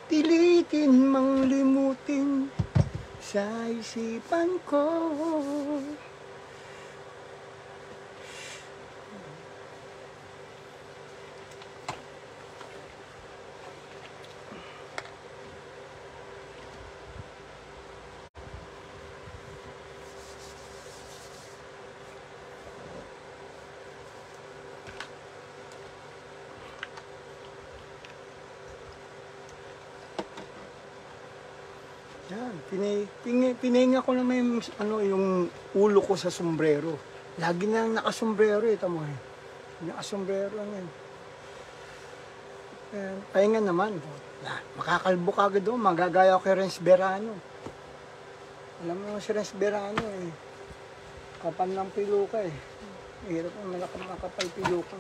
Pilitin mang limutin sa isipan ko. Yan, pinahinga ko na may yung ulo ko sa sombrero. Lagi na nakasombrero tamo eh. Nakasombrero yan. Pahinga naman. Makakalbo ka agad doon, magagaya ko kay Renz Berano. Alam mo si Renz Berano eh. Kapal ng piluka eh. Hirap ang makapal piluka.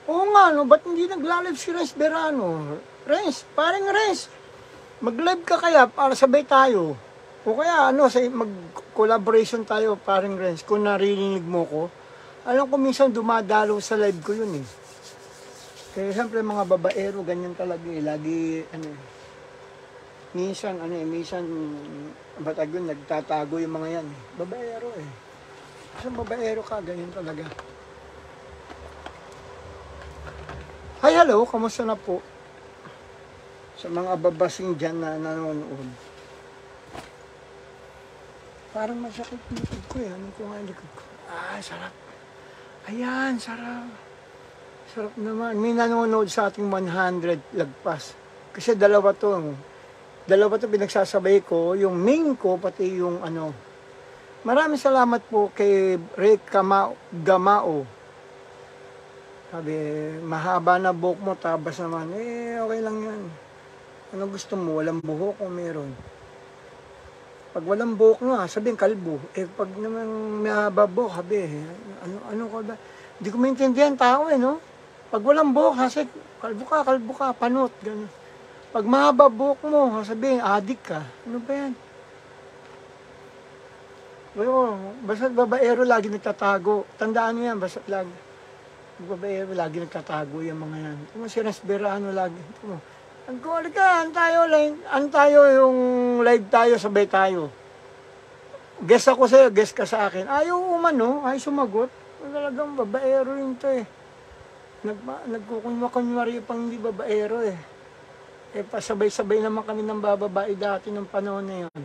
Oo nga, no, ba't hindi nagla-live si Renz Berano? Renz, parang Renz, mag-live ka kaya para sabay tayo. O kaya mag-collaboration tayo, parang Renz, kung narinig mo ko. Alam ko minsan dumadalo sa live ko yun eh. Kaya siyempre mga babaero, ganyan talaga eh. Lagi, minsan, batag yun, nagtatago yung mga yan eh. Babaero eh. Kasi babaero ka, ganyan talaga. Hi, hello, kamusta na po? Sa mga babasing dyan na nanonood. Parang masakit yung likod ko eh. Anong ko nga yung likod ko? Sarap. Ayan, sarap. Sarap naman. May nanonood sa ating 100 lagpas. Kasi dalawa to pinagsasabay ko. Yung main ko, pati yung Maraming salamat po kay Ray Gamao. Sabi, mahaba na buhok mo, tabas naman. Okay lang yan. Ano gusto mo? Walang buhok o meron? Pag walang buhok nga, sabihin kalbo. Pag naman mahaba buhok, sabi, ano ka ba? Hindi ko maintindihan tao no? Pag walang buhok, kasi kalbo ka, panot, gano'n. Pag mahaba buhok mo, sabihin, adik ka. Ano ba yan? Basta't babaero lagi nagtatago. Tandaan mo yan, basta't babaero lagi nagtatago yung mga yan. Kung si Renz Berano lagi. Ang kulit ka, tayo yung live tayo, sabay tayo. Guess ako sa'yo, guess ka sa akin. Ayaw ay sumagot. Talagang babaero yun to eh. Nagkukunwa-kunwari pang hindi babaero eh. Pasabay-sabay naman kami ng bababae dati ng panahon na yun.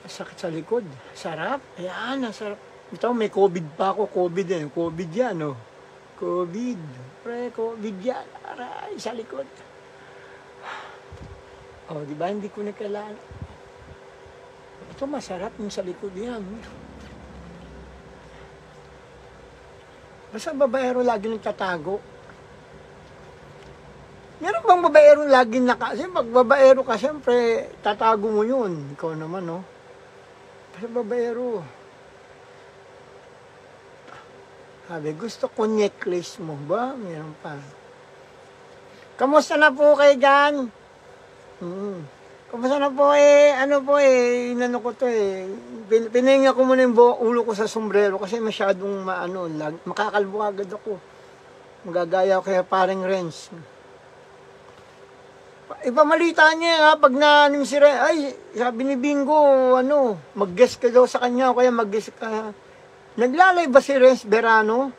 Sakit sa likod. Sarap. Ayan, sarap. Ito, may COVID pa ako. COVID yan, no? COVID. COVID yan. Aray, sa likod. Di ba? Hindi ko na kailangan. Ito masarap yung sa likod yan. Basta babaero lagi nagtatago. Meron bang babaero lagi kasi pag babaero ka, siyempre, tatago mo yun. Ikaw naman, no? Basta babaero. Sabi, gusto ko necklace mo ba? Meron pa. Kamusta na po kayo dyan? Kamusta na po inano ko to pinahinga ko muna yung ulo ko sa sombrero kasi masyadong makakalbo agad ako. Magagaya ko kaya parang Renz. Ipamalita niya pag si Renz, sabi ni Bingo, mag-guess ka daw sa kanya o kaya mag-guess ka. Naglalay ba si Renz Berano?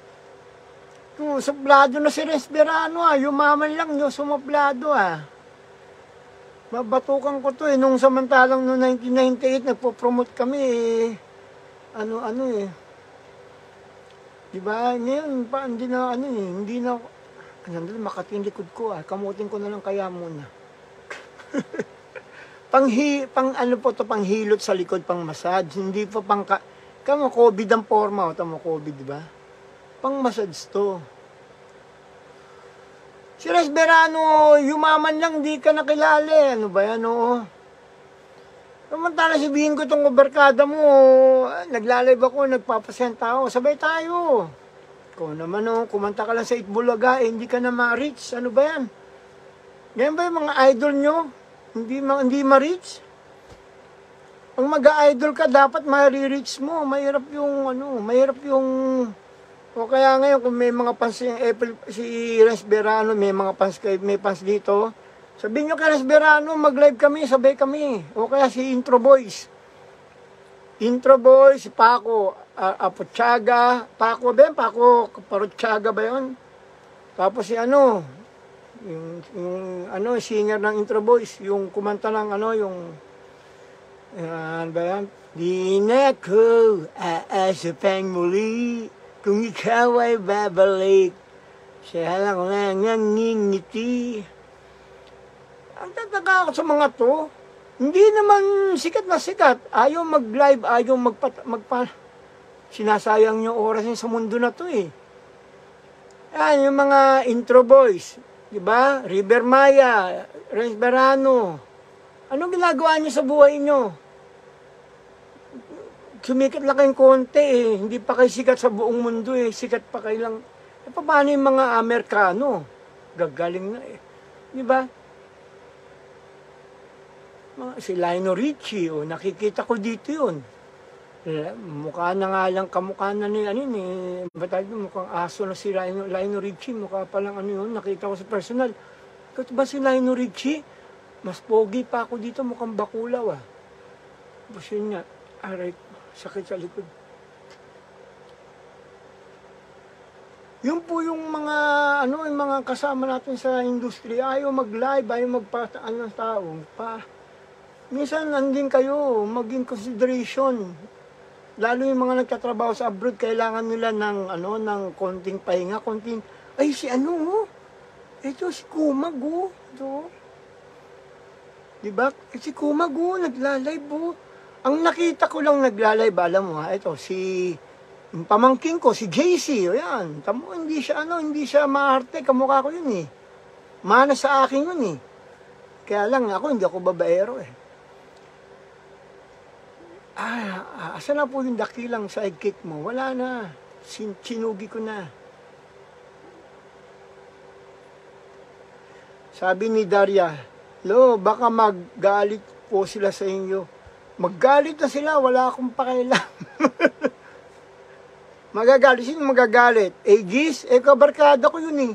Suplado na si Renz Berano yumaman lang sumaplado Babatukan ko to nung samantalang noong 1998 nagpo-promote kami Diba? Ngayon pa hindi na makating likod ko kamutin ko na lang kaya muna. Panghilot sa likod, pang massage, hindi pa COVID ang forma, tamo COVID, diba? Pang massage to. Si Renz Berano, yumaman lang, di ka nakilala. Ano ba yan, Samantala sabihin ko itong barkada mo, naglalib ako, nagpapasenta ako, sabay tayo. Ikaw naman, kumanta ka lang sa Itbulaga, hindi ka na ma-reach. Ano ba yan? Ganyan ba yung mga idol nyo? Hindi ma-reach? Ang mag-idol ka, dapat ma-reach mo. Mahirap yung o kaya ngayon, kung may mga fans si Renz Berano, may mga fans dito, Sabihin nyo kay Resberano, mag-live kami, sabay kami. O kaya si Intro Boys. Intro Boys, si Paco Apotchaga. Paco ba yan? Paco Parotchaga ba yun? Tapos si ano, yung ano, singer ng Intro Boys, yung kumanta ng ano, yung ano ba yan? Di na ko aasapang muli kung ikaw ay babalik. Siya lang nangingiti. Ang tataka ako sa mga to, hindi naman sikat na sikat. Ayaw mag-live, ayaw sinasayang yung oras niya sa mundo na to eh. Yan, yung mga Intro Boys, di ba? River Maya, Resberano. Anong ginagawa niyo sa buhay niyo? Sumikat lang kayong konti eh. Hindi pa kayo sikat sa buong mundo eh. Sikat pa kayo lang. E paano yung mga Amerikano? Gagaling na eh. Di ba? Si Lionel Richie, oh, nakikita ko dito yun. Mukha na nga lang, kamukha na ni, ano ni, mukhang aso na si Lionel Richie, mukha pa lang ano yun, nakita ko sa personal. Ito ba si Lionel Richie? Mas pogi pa ako dito, mukhang bakulaw ah. Tapos yun nga, aray, sakit sa likod. Yun po yung mga, ano, yung mga kasama natin sa industriya, ayaw mag-live, ayaw magpataan ng tao, minsan nandin kayo, maging consideration. Lalo yung mga nagtatrabaho sa abroad, kailangan nila ng, ano, ng konting pahinga, konting, ay si ano, oh. Ito si Kumag, oh. Ito. Diba? Si Kumag, oh, nagla-live, oh. Ang nakita ko lang nagla-live, alam mo ha, ito, si, yung pamangking ko, si JC, o yan. Tamo, hindi siya, ano, hindi siya maarte, kamukha ko yun, eh. Mana sa akin yun, eh. Kaya lang, ako, hindi ako babaero, eh. Asa na po yung dakilang sidekick mo? Wala na. Sinugi ko na. Sabi ni Daria, Lo, baka maggalit po sila sa inyo. Maggalit na sila, wala akong pakialam. Magagalit, sino magagalit? Gis, kabarkada ko yun eh.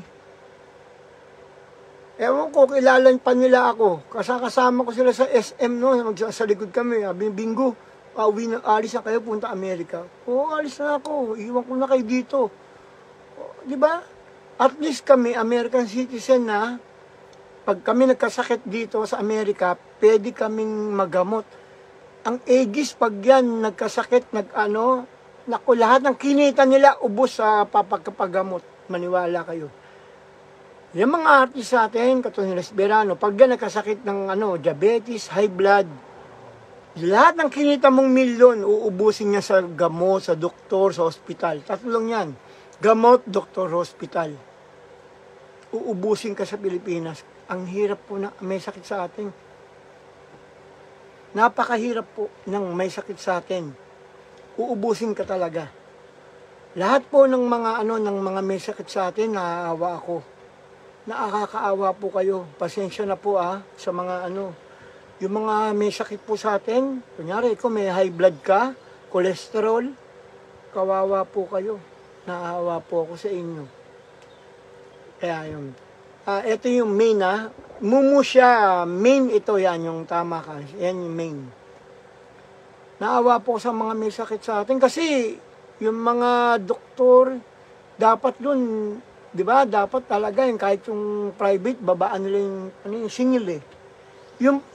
Ewan ko, kilala pa nila ako. Kasama ko sila sa SM, no? Sa likod kami, bingo. Alis na kayo, punta Amerika. Oo, alis na ako. Iwan ko na kayo dito. Di ba? At least kami, American citizen na, pag kami nagkasakit dito sa Amerika, pwede kaming magamot. Ang Aegis, pag yan nagkasakit, naku, lahat ng kinita nila, ubos sa papagpagamot. Maniwala kayo. Yung mga artist sa atin, katulad ni Resberano, pag yan nagkasakit ng diabetes, high blood, lahat ng kinita mong milyon, uubusin niya sa gamot, sa doktor, sa ospital. Tatlong yan. Gamot, doktor, hospital. Uubusin ka sa Pilipinas. Ang hirap po na may sakit sa atin. Napakahirap po ng may sakit sa atin. Uubusin ka talaga. Lahat po ng mga ng mga may sakit sa atin, naaawa ako. Nakakaawa po kayo. Pasensya na po sa mga yung mga may sakit po sa atin, kunyari, kung may high blood ka, cholesterol, kawawa po kayo. Naawa po ako sa inyo. Kaya yun. Ito yung main Mumu siya, main ito yan, yung tama ka. Yan yung main. Naawa po sa mga may sakit sa atin kasi yung mga doktor, dapat dun, di ba, dapat talaga yung kahit yung private, babaan nila yung singil eh.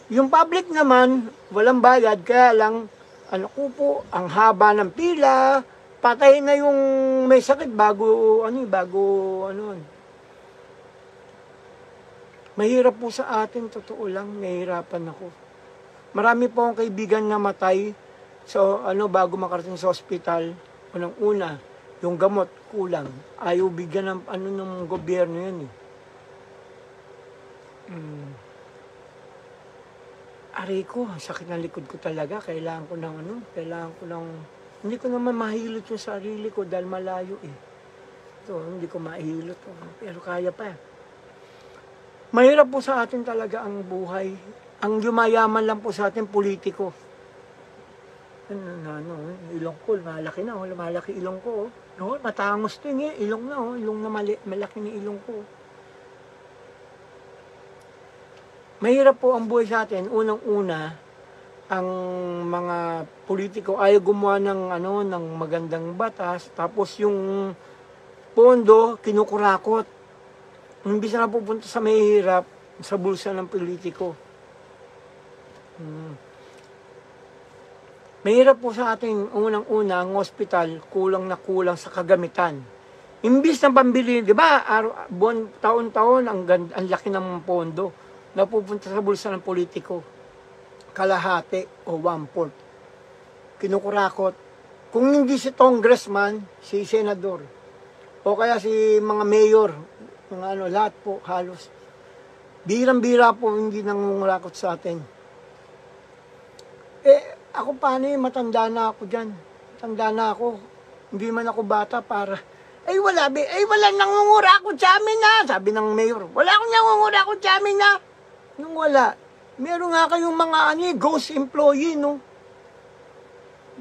Yung public naman, walang bayad, kaya lang, ang haba ng pila, patay na yung may sakit bago. Mahirap po sa atin, totoo lang, nahihirapan ako. Marami po akong kaibigan na matay, so bago makarating sa ospital, unang-una, yung gamot, kulang. Ayaw bigyan ng gobyerno yan eh. Aray ko, sakit ng likod ko talaga. Kailangan ko ng hindi ko naman mahilot yung sarili ko dahil malayo eh. Ito, hindi ko mahilot. Pero kaya pa. Mahirap po sa atin talaga ang buhay. Ang yumayaman lang po sa atin, politiko. Ilong ko, malaki na. Malaki ilong ko. Matangos to yung ilong na. Ilong na malaki ni ilong ko. mahirap po ang buhay sa atin. Unang-una, ang mga politiko ayaw gumawa ng ng magandang batas, tapos yung pondo kinukurakot. Imbis na pupunta sa mahihirap, sa bulsa ng politiko. Mahirap po sa ating unang-una ang ospital, kulang na kulang sa kagamitan. Imbis na pambili, di ba, buwan, taon-taon, ang laki ng pondo na pupunta sa bulsa ng politiko. Kalahati o 1/4. Kinukurakot. Kung hindi si congressman, si senador, o kaya si mga mayor, mga lahat po, halos. Birang-bira po hindi nangungurakot sa atin. Ako paano matanda na ako dyan. Matanda na ako. Hindi man ako bata para, wala nangungurakot sa amin na. Sabi ng mayor, wala akong nangungurakot sa amin na. Nung wala, meron nga kayong mga ghost employee, no?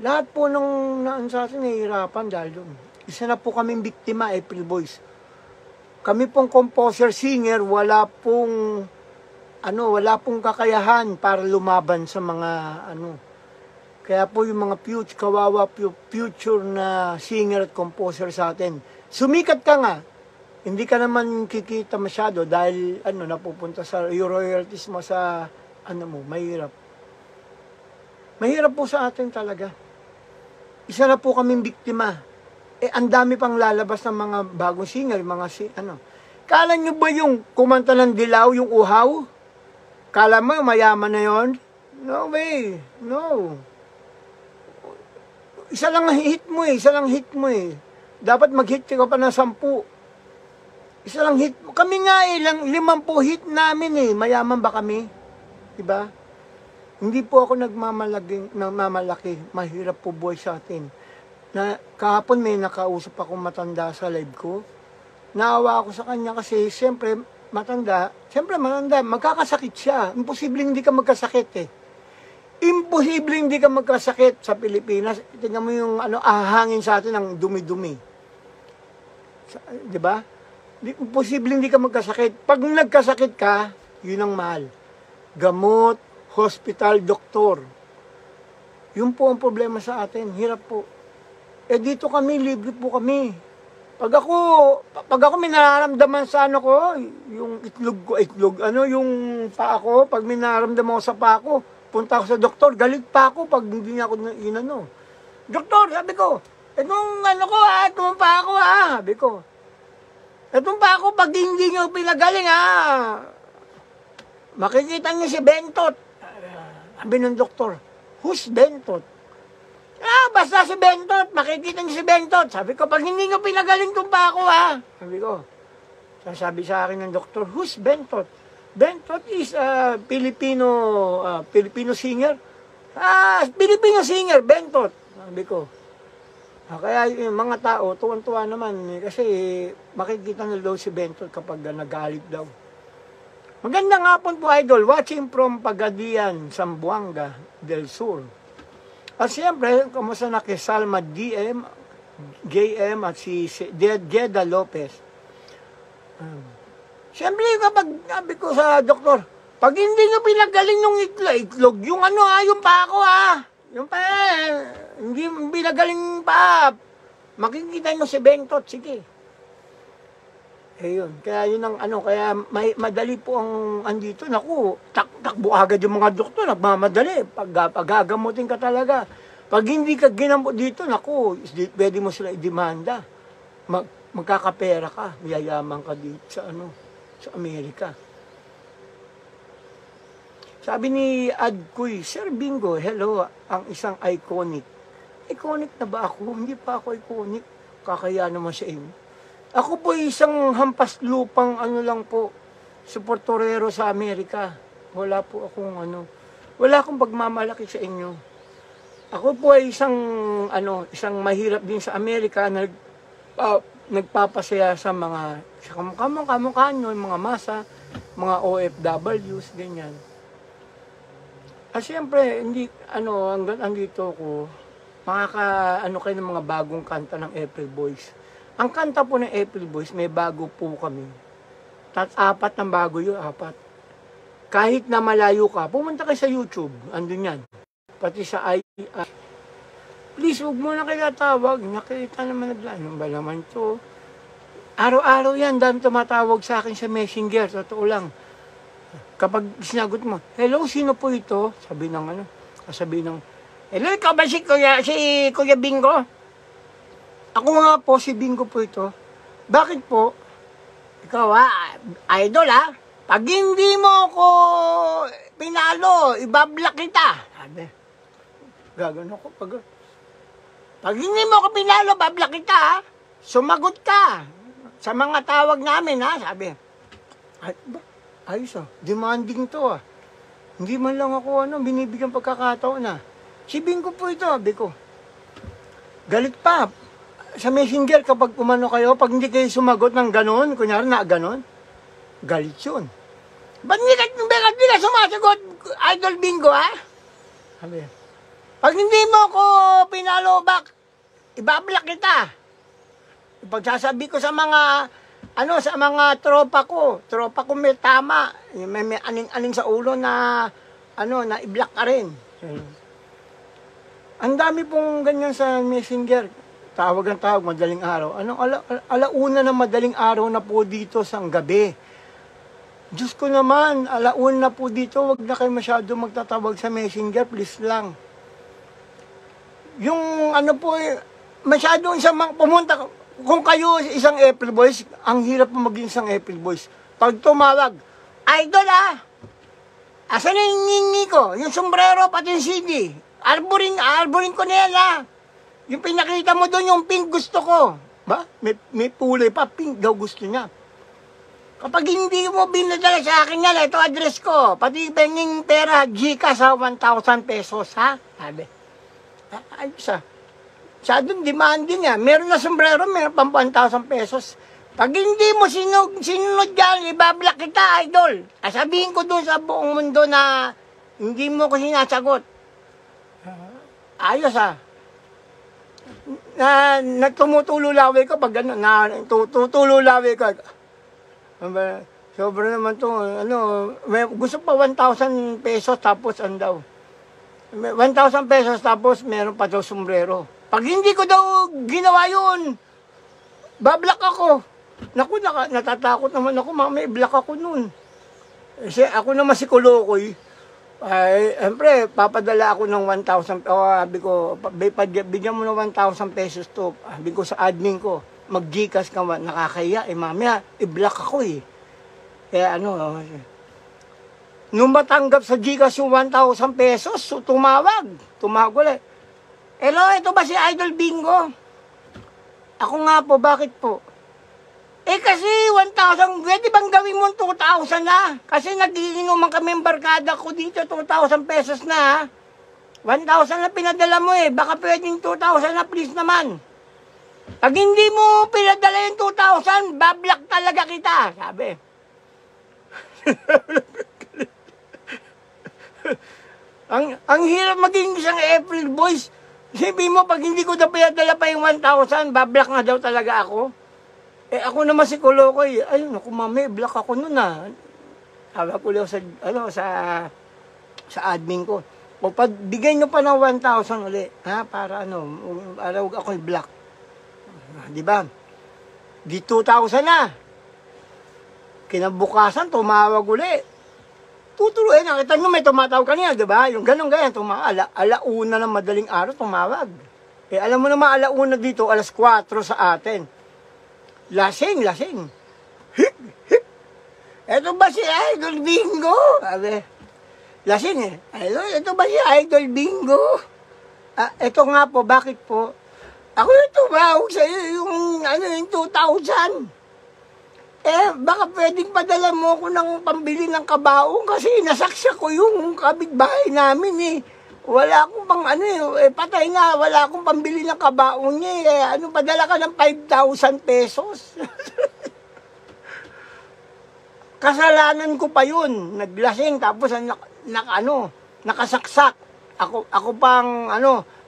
Lahat po nung sa atin nahihirapan dahil doon. Isa na po kaming biktima, April Boys. Kami pong composer, singer, wala pong kakayahan para lumaban sa mga Kaya po yung mga future na singer at composer sa atin. Sumikat ka nga, hindi ka naman kikita masyado dahil napupunta sa yung royalties mo sa mahirap. Mahirap po sa atin talaga. Isa na po kaming biktima. Ang dami pang lalabas ng mga bagong singer, Kala nyo ba yung kumanta ng Dilaw, yung Uhaw? Kala mo mayaman na yon? No way. No. Isa lang hit mo Dapat mag-hit ka pa ng 10. Isa lang hit. Kami nga 50 hit namin Mayaman ba kami? Diba? Hindi po ako nagmamalaki. Mahirap po buhay sa atin. Na kahapon may nakausap akong matanda sa live ko. Naawa ako sa kanya kasi siyempre matanda, magkakasakit siya. Imposible hindi ka magkasakit Imposible hindi ka magkasakit sa Pilipinas. Tingnan mo yung ahangin sa atin ng dumi-dumi. Di ba? Imposible hindi ka magkasakit. Pag nagkasakit ka, yun ang mahal. Gamot, hospital, doktor. Yun po ang problema sa atin. Hirap po. Dito kami, libre po kami. Pag ako may nararamdaman sa yung yung paa ko, pag may nararamdaman ko sa paa ko, punta ako sa doktor, galit pa ako pag hindi niya ako Doktor, sabi ko, itong paa ko sabi ko. Itong paa ko, pag hindi niyo pinagaling makikita niyo si Bentot. Sabi ng doktor, who's Bentot? Basta si Bentot, makikita niyo si Bentot. Sabi ko, pag hindi niyo pinagaling itong paa ko Sabi ko, sabi sa akin ng doktor, who's Bentot? Bentot is Filipino singer. Filipino singer, Bentot. Sabi ko. Kaya yung mga tao, tuwan-tuwa naman kasi makikita na daw si Bentot kapag nagalit daw. Magandang hapon po, Idol. Watching from Pagadian, Zamboanga del Sur. At siyempre, kamusta na kay Salma DM, JM at si Jeda Lopez. Siyempre, kapag sabi ko sa doktor, pag hindi nyo pinagaling yung itlog, yung yung pa ako yung pa, hindi pinagaling pa, makikita nyo si Bentot, sige. Yun, kaya yun ang kaya madali po ang andito, naku, takbo agad yung mga doktor, nagmamadali, pag-gagamutin ka talaga. Pag hindi ka ginamot dito, naku, pwede mo sila i-demanda. Magkakapera ka, yayaman ka dito sa sa Amerika. Sabi ni Adkoy, Sir Bingo, hello, ang isang iconic. Iconic na ba ako? Hindi pa ako iconic. Kakaya naman sa inyo. Ako po isang hampas lupang lang po, suportorero sa Amerika. Wala po akong wala akong pagmamalaki sa inyo. Ako po ay isang mahirap din sa Amerika na nagpapasaya sa mga kamukha nyo, mga masa, mga OFWs, ganyan. At siyempre, hindi, hanggang andito ko, kayo ng mga bagong kanta ng April Boys. Ang kanta po ng April Boys, may bago po kami. 4 ng bago yun, 4. kahit na malayo ka, pumunta ka sa YouTube, andun yan. Pati sa please, huwag mo na kayo tawag. Nakita naman ano ba naman to? Araw-araw yan, dami tumatawag sa akin sa Messenger. Totoo lang. Kapag sinagot mo, hello, sino po ito? Sabi ng hello, ikaw ba si Kuya Bingo? Ako nga po, si Bingo po ito. Bakit po? Ikaw idol pag hindi mo ako pinalo, ibablock kita. Sabi, gagano ko. Pag hindi mo ako pinalo, bablock kita. Sumagot ka sa mga tawag namin, sabi. Ayos demanding to Hindi man lang ako binibigyan pagkakataon Si Bingo po ito, sabi ko. Galit pa. Sa Messenger kapag umano kayo, pag hindi kayo sumagot ng ganon, kunyari na ganon, galit yun. Ba't hindi ka sumasagot, Idol Bingo, Sabi, pag hindi mo ko pinalo back, ibablock kita. Pagsasabi ko sa mga, sa mga tropa ko may tama, may aning sa ulo na, na i-block ka rin. Ang dami pong ganyan sa Messenger. Tawag ng tawag, madaling araw. Alauna na madaling araw na po dito sa gabi. Diyos ko naman, alauna na po dito, wag na kayo masyado magtatawag sa Messenger, please lang. Yung masyadong pumunta, kung kayo isang April Boys, ang hirap po maging isang April Boys. Pag tumawag, Idol asan yung ngingi ko? Yung sombrero, pati yung CD. Arboring ko na yan Yung pinakita mo doon, yung pink gusto ko. Ba? May kulay pa, pink daw gusto niya. Kapag hindi mo binadala sa akin yan, ito address ko. Pati penging pera, Gcash sa 1,000 pesos, Sabi. Ayos Masyadong demanding Meron na sombrero, meron pang 1,000 pesos. Pag hindi mo sinunod yan, ibablock kita, idol. Sabihin ko doon sa buong mundo na hindi mo ko sinasagot. Ayos Nagtumutulo laway ko pag tutulo laway ko. Sobra naman to, gusto pa 1,000 pesos tapos daw. 1,000 pesos tapos meron pa daw sombrero. Pag hindi ko daw ginawa yun, bablock ako. Naku, natatakot naman ako, may block ako nun. Kasi ako naman si Kolokoy. Siyempre, papadala ako ng 1,000, sabi ko, bigyan mo ng 1,000 pesos to. Sabi ko sa admin ko, mag-Gcash ka, nakakaya, mamaya, i-block ako Kaya nung matanggap sa Gcash yung 1,000 pesos, tumawag ulit. Hello, ito ba si Idol Bingo? Ako nga po, bakit po? Kasi 1,000, pwede bang gawin mo 2,000 Kasi nagiinuman kami ang barkada ko dito, 2,000 pesos na 1,000 na pinadala mo baka pwedeng 2,000 na please naman. Pag hindi mo pinadala yung 2,000, bablock talaga kita, sabi. ang hirap maging isang April Boys. Sabi mo, pag hindi ko na pinadala pa yung 1,000, bablock na daw talaga ako. Ako naman si Kolokoy, ayun, mami, block ako nun Tawag ko lang sa admin ko. O pag bigay nyo pa ng 1,000 ulit, para huwag ako i-block. Di ba? Di 2,000 na. Kinabukasan, tumawag ulit. Tuturuin, nakita nyo may tumatawag kanina, di ba? Yung ganyan, alauna ng madaling araw, tumawag. Alam mo naman, alauna dito, 4:00 sa atin. Lasing. Ito ba si Idol Bingo? Sabi, lasing ito ba si Idol Bingo? Ito nga po, bakit po? Ako yung tumawag sa'yo, yung 2,000. Baka pwedeng padala mo ko ng pambili ng kabaong kasi nasaksa ko yung kapitbahay namin Wala akong patay na, wala akong pambili ng kabaong niya padala ka ng 5,000 pesos. Kasalanan ko pa yun. Naglasing, tapos nakasaksak. Ako pang,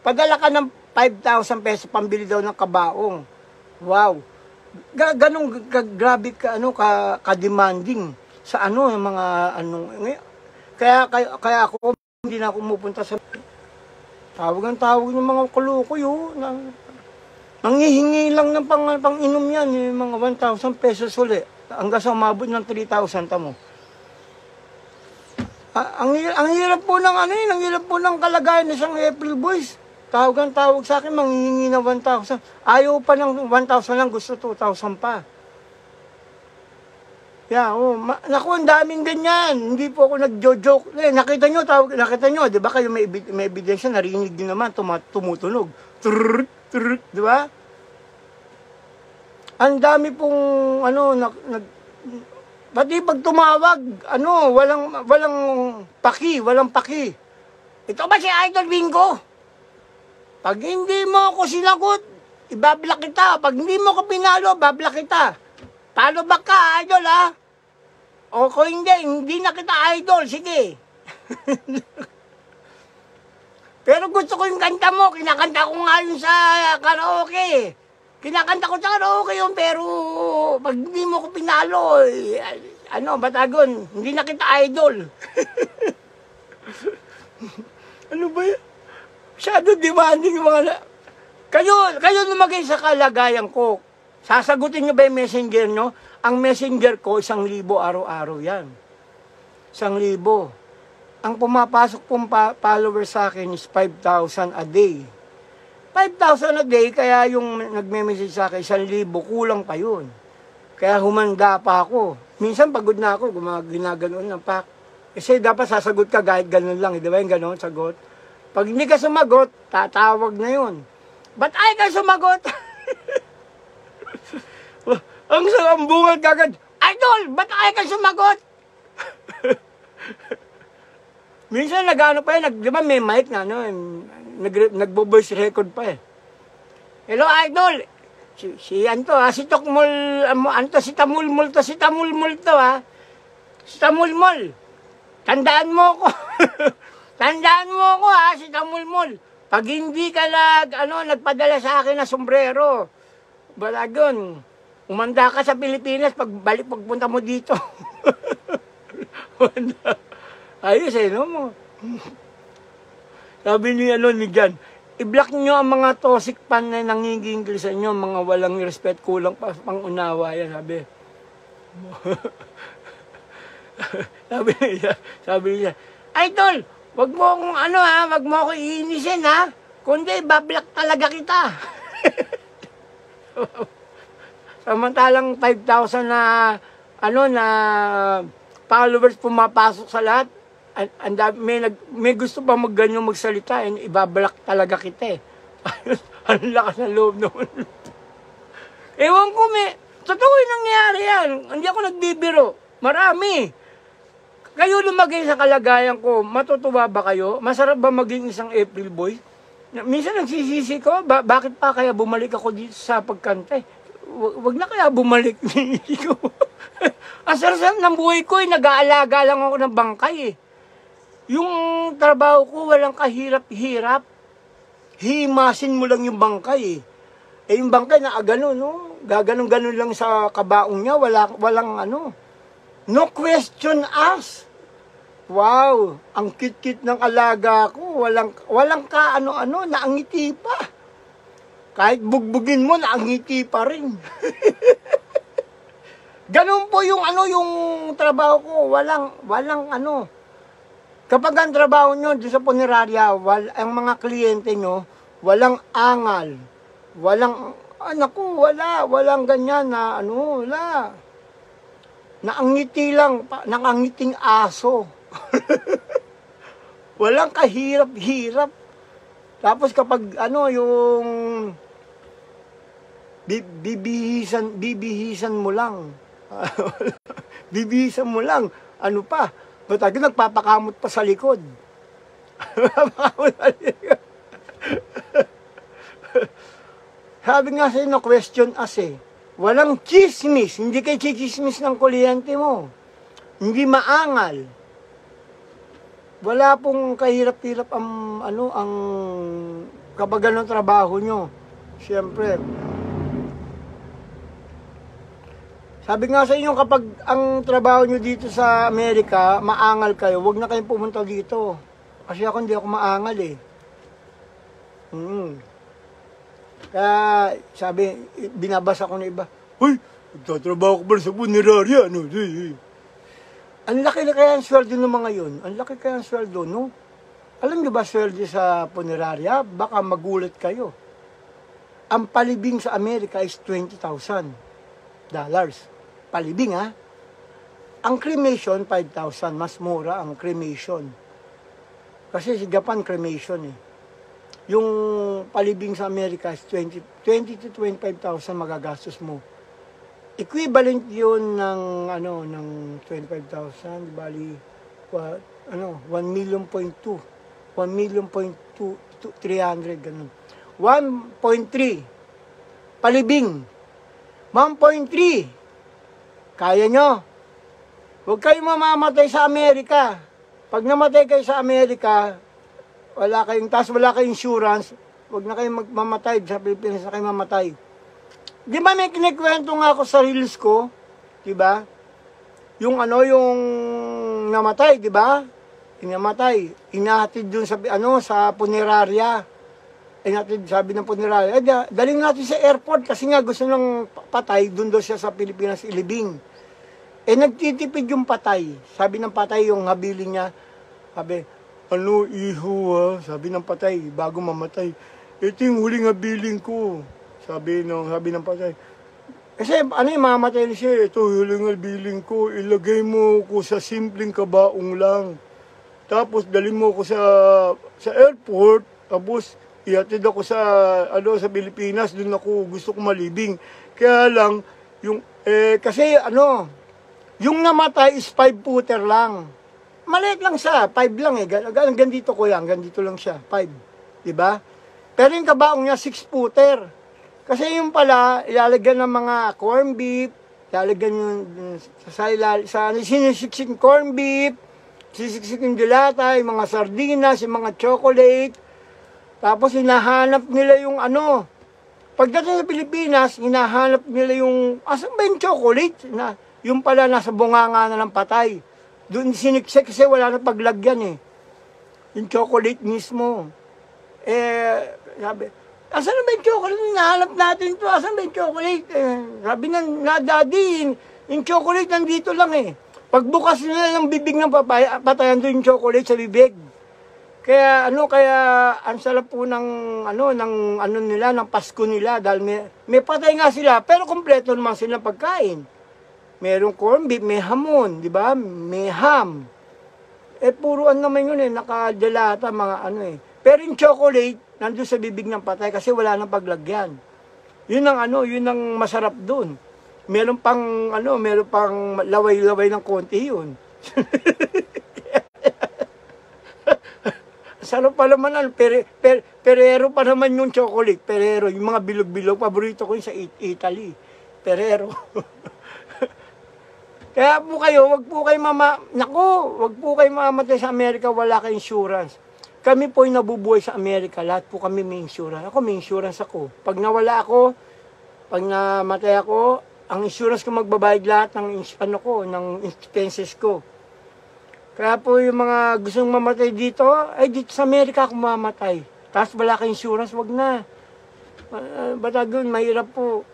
padala ka ng 5,000 pesos, pambili daw ng kabaong. Wow. Grabe ka demanding sa yung mga, Kaya ako, hindi na ako pumupunta sa... Tawag ng mga kulukoy, oh. Manghihingi lang ng pang-inom yan, yung mga 1,000 pesos uli. Hanggang sa umabot ng 3,000, tamo. Ang hirap po ng ang hirap po ng kalagayan ng isang April Boys. Tawag sa akin, manghihingi ng 1,000. Ayaw pa ng 1,000 lang, gusto 2,000 pa. Yeah, naku, ang daming ganyan. Hindi po ako nagjo-joke. Nakita nyo, di ba kayo may ebidensya, narinig din naman, tumutunog. Trrrr, di ba? Ang dami pong, pati pag tumawag, walang paki. Ito ba si Idol Bingo? Pag hindi mo ako sinagot, ibablock kita. Pag hindi mo ako pinalo, bablock kita. Palo ba ka, Idol, ha? O kung hindi na kita idol, sige. Pero gusto ko yung kanta mo, kinakanta ko nga yun sa karaoke. Kinakanta ko sa karaoke yun, pero pag hindi mo ko pinalo, Batagon, hindi na kita idol. Ano ba yan? Masyado demanding yung mga... Kayo lumagay sa kalagayan ko. Sasagutin nyo ba yung messenger nyo? Ang messenger ko, 1,000 araw-araw yan. 1,000. Ang pumapasok pong followers sa akin is 5,000 a day. 5,000 a day, kaya yung nagme-message sa akin, 1,000, kulang pa yun. Kaya humanda pa ako. Minsan pagod na ako, ginaganoon ng pack. Kasi dapat sasagot ka kahit ganun lang, di ba yung ganun, sagot? Pag hindi ka sumagot, tatawag na yun. Ba't ay ka sumagot? Ang bungal kagad, Idol, ba't ay ka sumagot? Minsan nag-ano pa di ba may mic na, nagbo-voice record pa eh. Hello, Idol. Si Tokmol, si Tamulmol to, si Tamulmol. Tandaan mo ko. Tandaan mo ko, si Tamulmol. Pag hindi ka nagpadala sa akin na sombrero, Balagon, umanda ka sa Pilipinas, pagpunta mo dito. Ayos no? Sabi ni Jan, i-block nyo ang mga toxic fan na nangingingil sa inyo, mga walang respect, kulang pa pang-unawa yan, sabi. sabi niya, Idol, wag mo akong wag mo ako iinisin, ha? Kundi, bablock talaga kita. Samantalang 5,000 na followers pumapasok sa lahat, may gusto pa magganyo magsalita, ibablock talaga kita eh. Ang lakas ng loob naman. Ewan ko, totoo yung nangyari yan. Hindi ako nagbibiro. Marami. Kayo lumagay sa kalagayan ko, matutuwa ba kayo? Masarap ba maging isang April Boy? Minsan nagsisisi ko, bakit pa kaya bumalik ako dito sa pagkanta eh? Wag na kaya bumalik. Ang sarap ng buhay ko, nag-aalaga lang ako ng bangkay eh. Yung trabaho ko, walang kahirap-hirap. Himasin mo lang yung bangkay eh. Yung bangkay na gano'n, no? Gaganon-ganon lang sa kabaong niya, walang no question asked. Wow, ang kit-kit ng alaga ko, walang ka naangiti pa. Kahit bugbugin mo, naangiti pa rin. Ganun po yung yung trabaho ko, walang Kapag ang trabaho nyo doon sa punerarya, ang mga kliyente nyo, walang angal, walang walang ganyan na wala. Naangiti lang, nakangiting aso. Walang kahirap-hirap. Tapos kapag yung bibihisan mo lang. Bibihisan mo lang. Ano pa? Ba't nagpapakamot pa sa likod? Sabi nga sa inyo, question us eh. Walang chismis. Hindi kayo chismis ng kuryente mo. Hindi maangal. Wala pong kahirap-hirap ang kapag ganun trabaho nyo. Siyempre. Sabi nga sa inyo, kapag ang trabaho nyo dito sa Amerika, maangal kayo, huwag na kayong pumunta dito. Kasi ako hindi ako maangal eh. Kaya sabi, binabasa ko na iba, "Uy, nagtatrabaho ko ba sa punerarya?" Ano? Ang laki na kaya ang sweldo ng mga yun. Ang laki kaya ang sweldo, no? Alam nyo ba sweldo sa punerarya? Baka magulat kayo. Ang palibing sa Amerika is $20,000. Palibing, ha? Ang cremation, 5,000. Mas mura ang cremation. Kasi sa Japan, cremation eh. Yung palibing sa Amerika is 20 to 25,000 magagastos mo. Equivalent yun ng, ng 25,000, bali, 1,200,000. 1,200,000, ganun. 1.3. Palibing. 1.3. Kaya nyo. Huwag kayong mamamatay sa Amerika. Pag namatay kayo sa Amerika, wala kayong insurance, huwag na kayong mamatay. Sa Pilipinas na kayo mamatay. Di ba may kinikwento nga ako sa reels ko? Di ba? Yung namatay, di ba? Inamatay. Inahatid dun sa punerarya. Inahatid, sabi ng punerarya, daling natin sa airport kasi nga gusto ng patay, dun daw siya sa Pilipinas ilibing. Nagtitipid yung patay. Sabi ng patay, yung habilin niya, sabi, iho sabi ng patay, bago mamatay, ito yung huling habilin ko. Sabi ng patay. Kasi mamatay siya, ito huling habilin ko, ilagay mo ko sa simpleng kabaong lang. Tapos dalhin mo ko sa airport, tapos ihatid ako sa Pilipinas, doon ako gusto ko malibing. Kaya lang kasi yung namatay is 5-footer lang. Maliit lang siya, 5 lang eh. Gandito ko yan, gandito lang siya, 5. Diba? Pero yung kabaong niya, 6-footer. Kasi yung pala, ilalagyan ng mga corn beef, ilalagyan yung sinisiksik corn beef, sinisiksik yung dilata, yung mga sardinas, yung mga chocolate. Tapos hinahanap nila yung Pagdating sa Pilipinas, hinahanap nila yung, asan ba yung chocolate? Yung pala nasa bunganga na ng patay. Doon siniksik kasi wala na paglagyan eh. Yung chocolate mismo. Sabi, asan na ba yung chocolate? Nahanap natin ito. Asan ba yung chocolate? Sabi na daddy, yung chocolate nandito lang eh. Pagbukas nila ng bibig ng patayan doon yung chocolate sa bibig. Kaya ang sarap po ng nila, ng Pasko nila dahil may patay nga sila pero kumpleto naman sila pagkain. Merong corn beef, may hamon, di ba? May ham. Puro naman yun eh, nakadelata, mga Pero yung chocolate, nandun sa bibig ng patay kasi wala nang paglagyan. Yun ang masarap dun. Meron pang laway-laway ng konti yun. Sarap pa naman, Ferrero pa naman yung chocolate. Ferrero, yung mga bilog-bilog, paborito ko yun sa Italy. Ferrero. Kaya po kayo, wag po kayo mamatay sa Amerika, wala kayong insurance. Kami po yung nabubuhay sa Amerika, lahat po kami may insurance. Ako, may insurance ako. Pag nawala ako, pag namatay ako, ang insurance ko magbabayad lahat ng expenses ko. Kaya po yung mga gustong mamatay dito, dito sa Amerika ako mamatay. Tapos wala kayong insurance, wag na. Batagun, mahirap po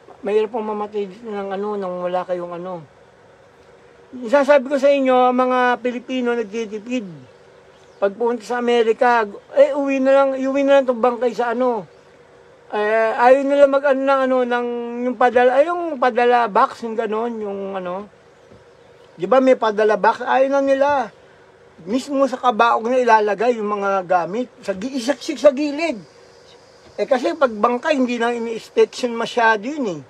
mamatay dito nang wala kayong Isasabi ko sa inyo, mga Pilipino nagtitipid. Pag pumunta sa Amerika, uwi na lang itong bangkay sa ayaw nila yung padala box, yung gano'n, di ba may padala box, ayaw na nila. Mismo sa kabaong na ilalagay yung mga gamit, isaksik sa gilid. Kasi pag bangkay, hindi na ini-inspection masyado yun eh.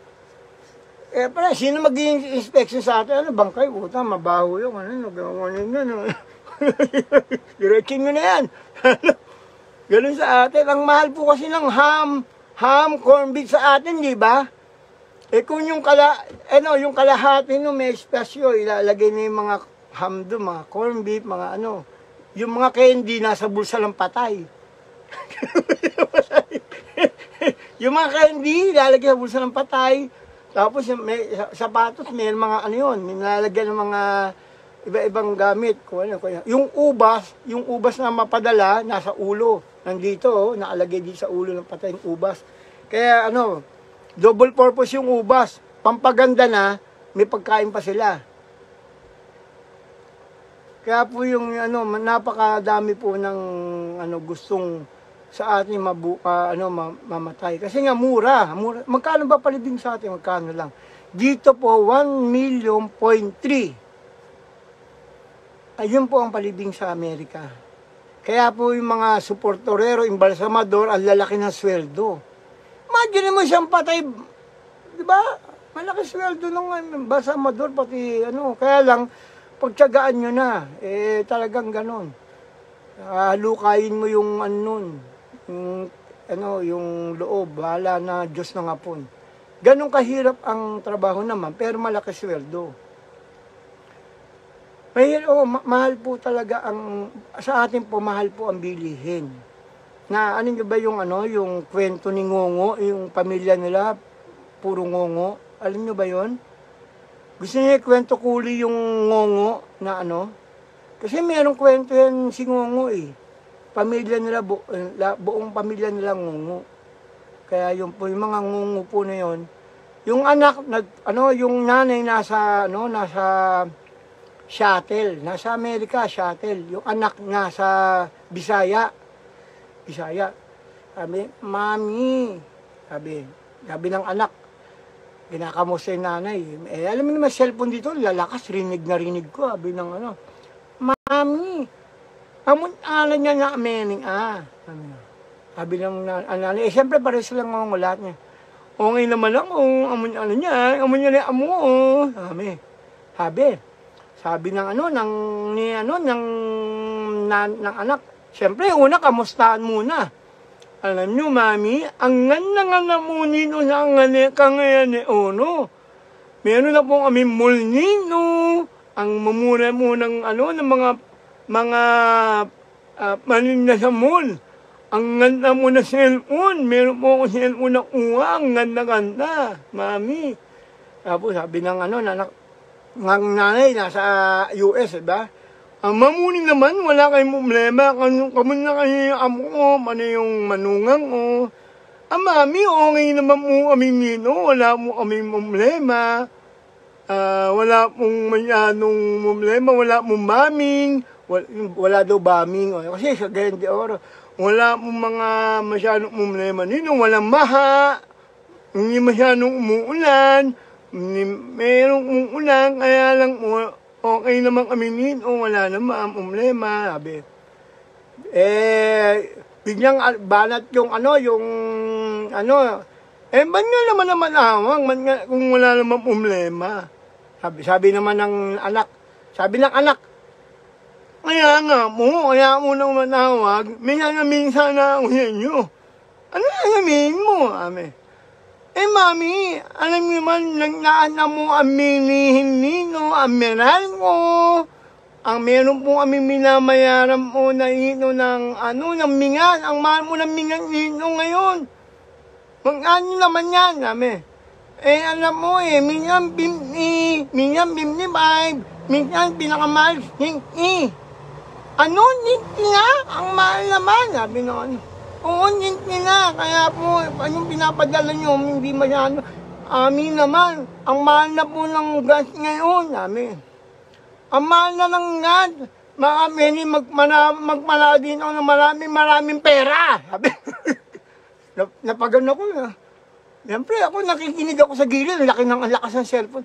Sino mag-inspection sa atin? Bangkay, puta, mabaho yung diretsin mo na yan. Ganun sa atin. Ang mahal po kasi ng ham, corn beef sa atin, di ba? Kung yung yung kalahati may espasyo, ilalagay na yung mga ham doon, mga corn beef, mga yung mga candy nasa bulsa ng patay. Yung mga candy, ilalagay sa bulsa ng patay. Tapos may sapatos, may mga ano yun, may nilalagyan ng mga iba-ibang gamit. Yung ubas na mapadala, nasa ulo. Nandito, naalagay dito sa ulo ng patay yung ubas. Kaya double purpose yung ubas. Pampaganda na, may pagkain pa sila. Kaya po yung napakadami po ng gustong sa atin mamatay. Kasi nga mura. Magkano ba palibing sa atin? Magkano lang? Dito po 1.3 million. Ayun po ang palibing sa Amerika. Kaya po yung mga suportorero, imbalsamador, ang lalaki ng sweldo. Imagine mo siyang patay, di ba? Malaki sweldo ng balsamador, pati Kaya lang, pagtyagaan nyo na, talagang ganon. Lukayin mo yung yung loob, bahala na Diyos ng hapon. Ganon kahirap ang trabaho naman, pero malaki sweldo. Mahal po talaga sa atin po, mahal po ang bilihin. Na nyo ba yung kwento ni Ngongo, yung pamilya nila, puro Ngongo. Alam nyo ba yon? Gusto niya kwento kuli yung Ngongo na Kasi merong kwento yan si Ngongo Pamilya nila, buong pamilya nila Ngongo. Kaya yung po, yung mga Ngongo po na yon. Yung anak, yung nanay nasa shuttle. Nasa Amerika, shuttle. Yung anak nasa Bisaya. Sabi, Mami. Sabi ng anak, kinakamusta yung nanay. Alam mo naman, cellphone dito, lalakas, rinig ko. Sabi ng Mami, amun-alan niya na amening, Sabi ng nanay, siyempre pares lang ng lahat niya. Okay naman lang, amun-alan niya, amun-alan amo, Sabi ng anak, siyempre, una, kamustahan muna. Alam nyo, Mami, ang nga mo nino na kangayan meron na pong aming molnino, ang mamura mo ng mga manin na sa mall. Ang ganda mo na cellphone, meron po akong cellphone na ang ganda, Mami. Tapos sabi ng nanak, ng nanay, nasa US, diba? Ang mamuni naman, wala kayong problema. Kamu na kayo amo, yung manungang o. Mami, okay naman mo kami nino, wala mo kami problema. Wala pong masyadong problema, wala mong maming, wala daw bombing. Kasi sa ganyan di oro, wala mong mga masyadong problema nino, walang maha, hindi masyadong umuulan, merong umuulan, kaya lang okay naman kami nino, wala naman problema, sabi. Biglang banat yung ba't nga naman awang, kung wala naman problema. Sabi naman ng anak, kaya mo nang manawag, minsan na ako sa inyo. Ano sabihin mo, Ame? Mami, alam niyo man, nagnaan mo ang minihin nino, ang meral ko. Ang meron po kami minamayaran po na ino ng mingan. Ang mahal mo ng mingan nino ngayon. Mag-ano naman yan, Ame? Alam mo mingan 50, mingan 55, mingan pinakamahal 50. Ano, 50 nga? Ang mahal naman, sabi noon. Oo, 50 na. Kaya po, anong pinapadala nyo, hindi masyado. Amin naman, ang mahal na po ng gas ngayon, Ame. Ang mahal na ng gas. Marami magmala din ako ng maraming pera. Sabi, napagano ko na. Siyempre, ako nakikinig ako sa gilid, ang lakas ng cellphone.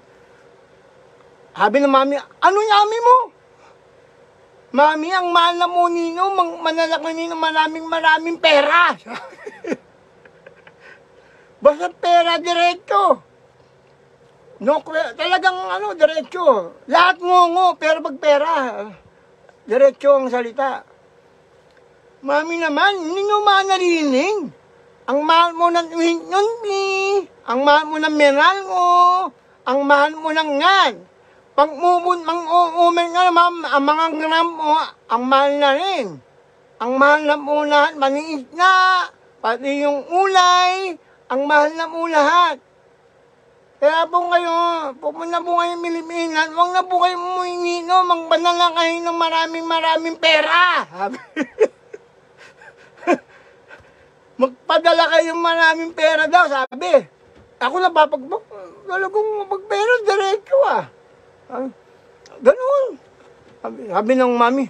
Sabi ng mami, ano yung ami mo? Mami, ang mahal na mo nino, manalaki nino maraming pera. Basta pera, diretso. No, talagang diretso. Lahat ngongo, pero pag pera, diretso ang salita. Mami naman, hindi nyo manarinig. Ang mahal mo ng Winonpi, ang mahal mo ng Meralco, ang mahal mo ng Ngad. Pag uumin nga naman, ang mga gram mo, ang mahal na rin. Ang mahal na po lahat, maniis na, pati yung ulay, ang mahal na po lahat. Kaya po kayo, pupunta po kayo Pilipinas, huwag na po kayo muingino, magbanala kayo ng maraming pera. Magpadala kayo ng maraming pera daw, sabi. Ako talagang magpera, diretso Ganun. Sabi ng mami,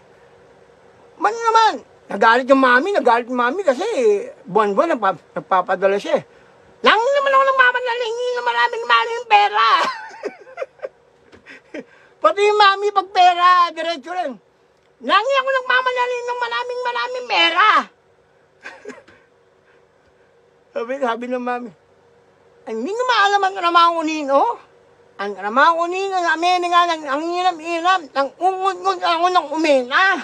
man naman, nagalit yung mami kasi buwan-buwan nagpapadala siya. Lang naman ako nagpapadala, hindi na maraming pera. Pati yung mami pag pera, diretso rin. Langi ako nagmamadali ng maraming pera. sabi ng mami, hindi ko maalam ang trabaho ko nino. Ang trabaho ko nino sa Amerika, ang hirap-hirap, ang ungod-ngod ako ng umena.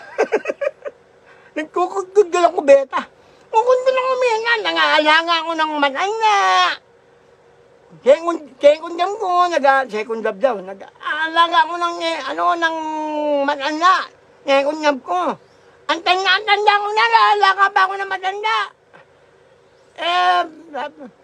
Nagkukugod lang ko beta. Kukod ko ng umena, nangaalanga ako ng mananga. Second jam ko, second job daw, nag-aalaga ako ng matanda. Second job ko. Ang tanda ko na, nag-aalaga pa ako ng matanda.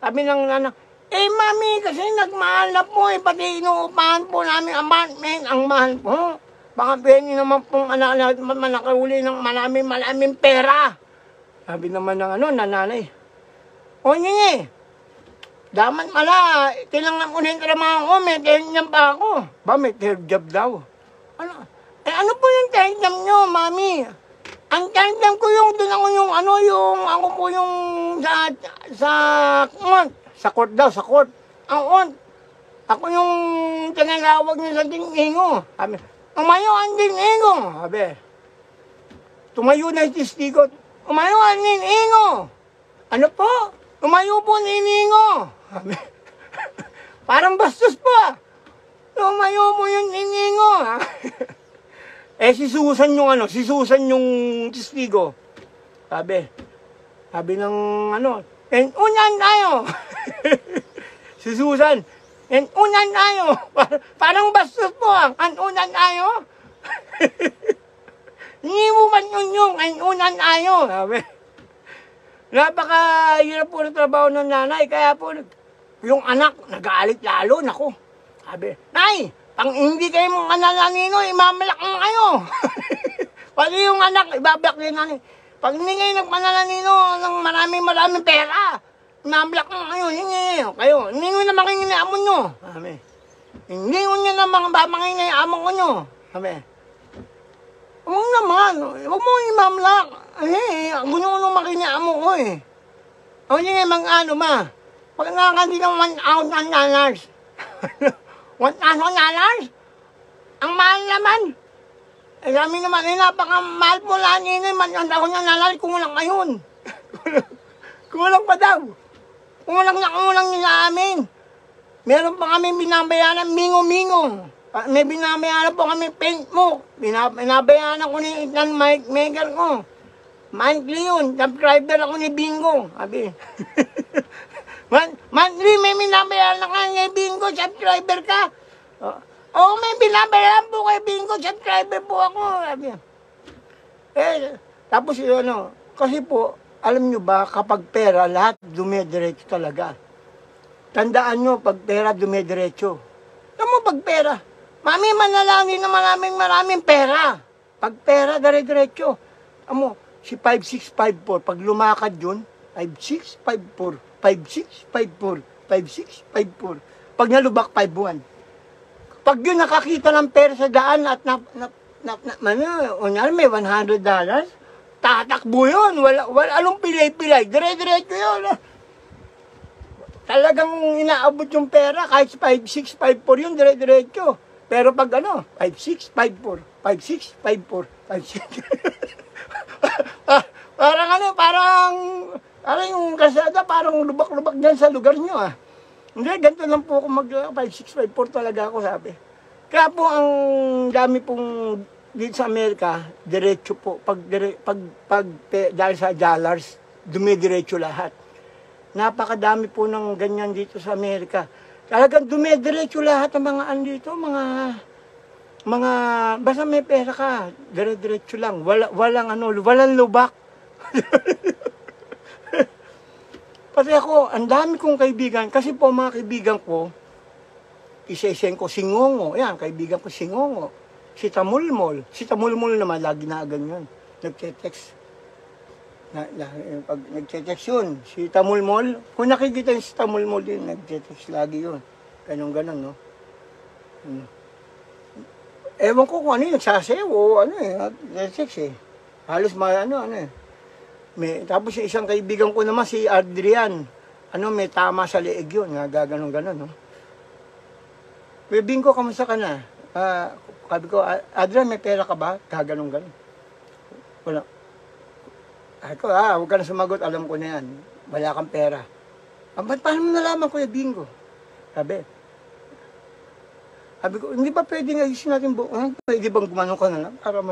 Sabi ng nanak, mami, kasi nagmahal na po, pati inuupahan po namin apartment, ang mahal po. Baka pwede naman pong manakauli ng maraming pera. Sabi naman ng nanay, o nye, daman pala, tinanggap ko na yung trabaho ko, may third job pa ako. Ba, may third job daw. Ano po yung third job nyo, mami? Ang third job ko yung, ako po yung sa court daw, sa court. Ako yung tinalawag niyo sa tingingo. Sabi, umayo ang tingingo. Sabi, tumayo na yung testigo. Umayo ang tingingo. Ano po? Umayo po ang tingingo. Sabi, parang bastos po. Umayo mo yung tingingo. Si Susan yung testigo. Sabi ng unan tayo. Si Susan, unan tayo. Parang bastos po unan tayo. Hindi mo man yung unan tayo. Sabi, napakahirap po ng trabaho ng nanay. Kaya po, yung anak, nagalit lalo. Naku. Sabi, Nay, pang hindi kayo mong analanino, imamalak mo kayo. Pati yung anak, ibablak din nanay. Pag hindi kayo nagpanalanino ng maraming pera, imamalak mo kayo, hindi kayo. Hindi ko na makinginamon nyo. Sabi, hindi ko nyo na makinginamon ko nyo. Sabi, huwag naman, huwag mo imamalak. Gusto ko nung makinamon ko O sige, pag nakakandi ng $1,000, $1,000? Ang mahal naman. Kami naman, napakamahal po lang yun. Ang ako na nalal, kulang ngayon. Kulang pa daw. Kulang nila amin. Meron pa kami binabayaran mingo-mingo. May binabayaran po kami paint mo. Binabayaran ko ni Ethan Maker ko. Monthly yun. Subscriber ako ni Bingo. Sabi. Monthly, may binabayaran na ka ni Bingo. Subscriber ka. May binabayaran po kay Bingo. Subscriber po ako. Sabi. Tapos kasi po, alam nyo ba, kapag pera, lahat dumidiretso talaga. Tandaan nyo, pag pera, dumidiretso. Alam mo, pag pera, mami, manalangin na maraming pera. Pag pera, dire-diretso. Alam mo, si 5654, pag lumakad yun, 5654, 5654, 5654. Pag nalubak, 51. Pag yun nakakita ng pera sa daan at may $100, tatakbo yun. Wala anong pilay-pilay. Dire-diretso yun. Talagang inaabot yung pera. Kahit 5654 yun, dire-diretso. Pero pag 5654, 5654, 56. Parang yung kasada, parang lubak-lubak dyan sa lugar nyo Hindi, ganito lang po ako 5654 talaga ako, sabi. Kaya po ang dami pong dito sa Amerika, diretso po. Dahil sa dollars, dumidiretso lahat. Napakadami po ng ganyan dito sa Amerika. Talagang dumidiretso lahat ng mga andito, basta may pera ka, dire-diretso lang. Walang lubak. Kasi ako, ang dami kong kaibigan, kasi po mga kaibigan ko, isa-isend ko si Ngongo. Yan, kaibigan ko si Ngongo. Si Tamulmol. Si Tamulmol naman, lagi na ganyan. Nagte-text. Pag nagte-text yun, si Tamulmol, kung nakikita yung si Tamulmol din, nagte-text lagi yun. Ganon, no? Ewan ko kung ano yung nagsasayaw o ano nagte-text Halos tapos yung isang kaibigan ko naman, si Adrian, may tama sa leeg yun, gaganon, no? Bingo, kamusta ka na? Sabi ko, Adrian, may pera ka ba? Gaganon. Wala. Ako, huwag ka na sumagot, alam ko na yan. Wala kang pera. Paano mo nalaman, Kuya Bingo? Sabi ko, hindi ba pwedeng ayusin natin pwede bang gumanong ka na lang? Para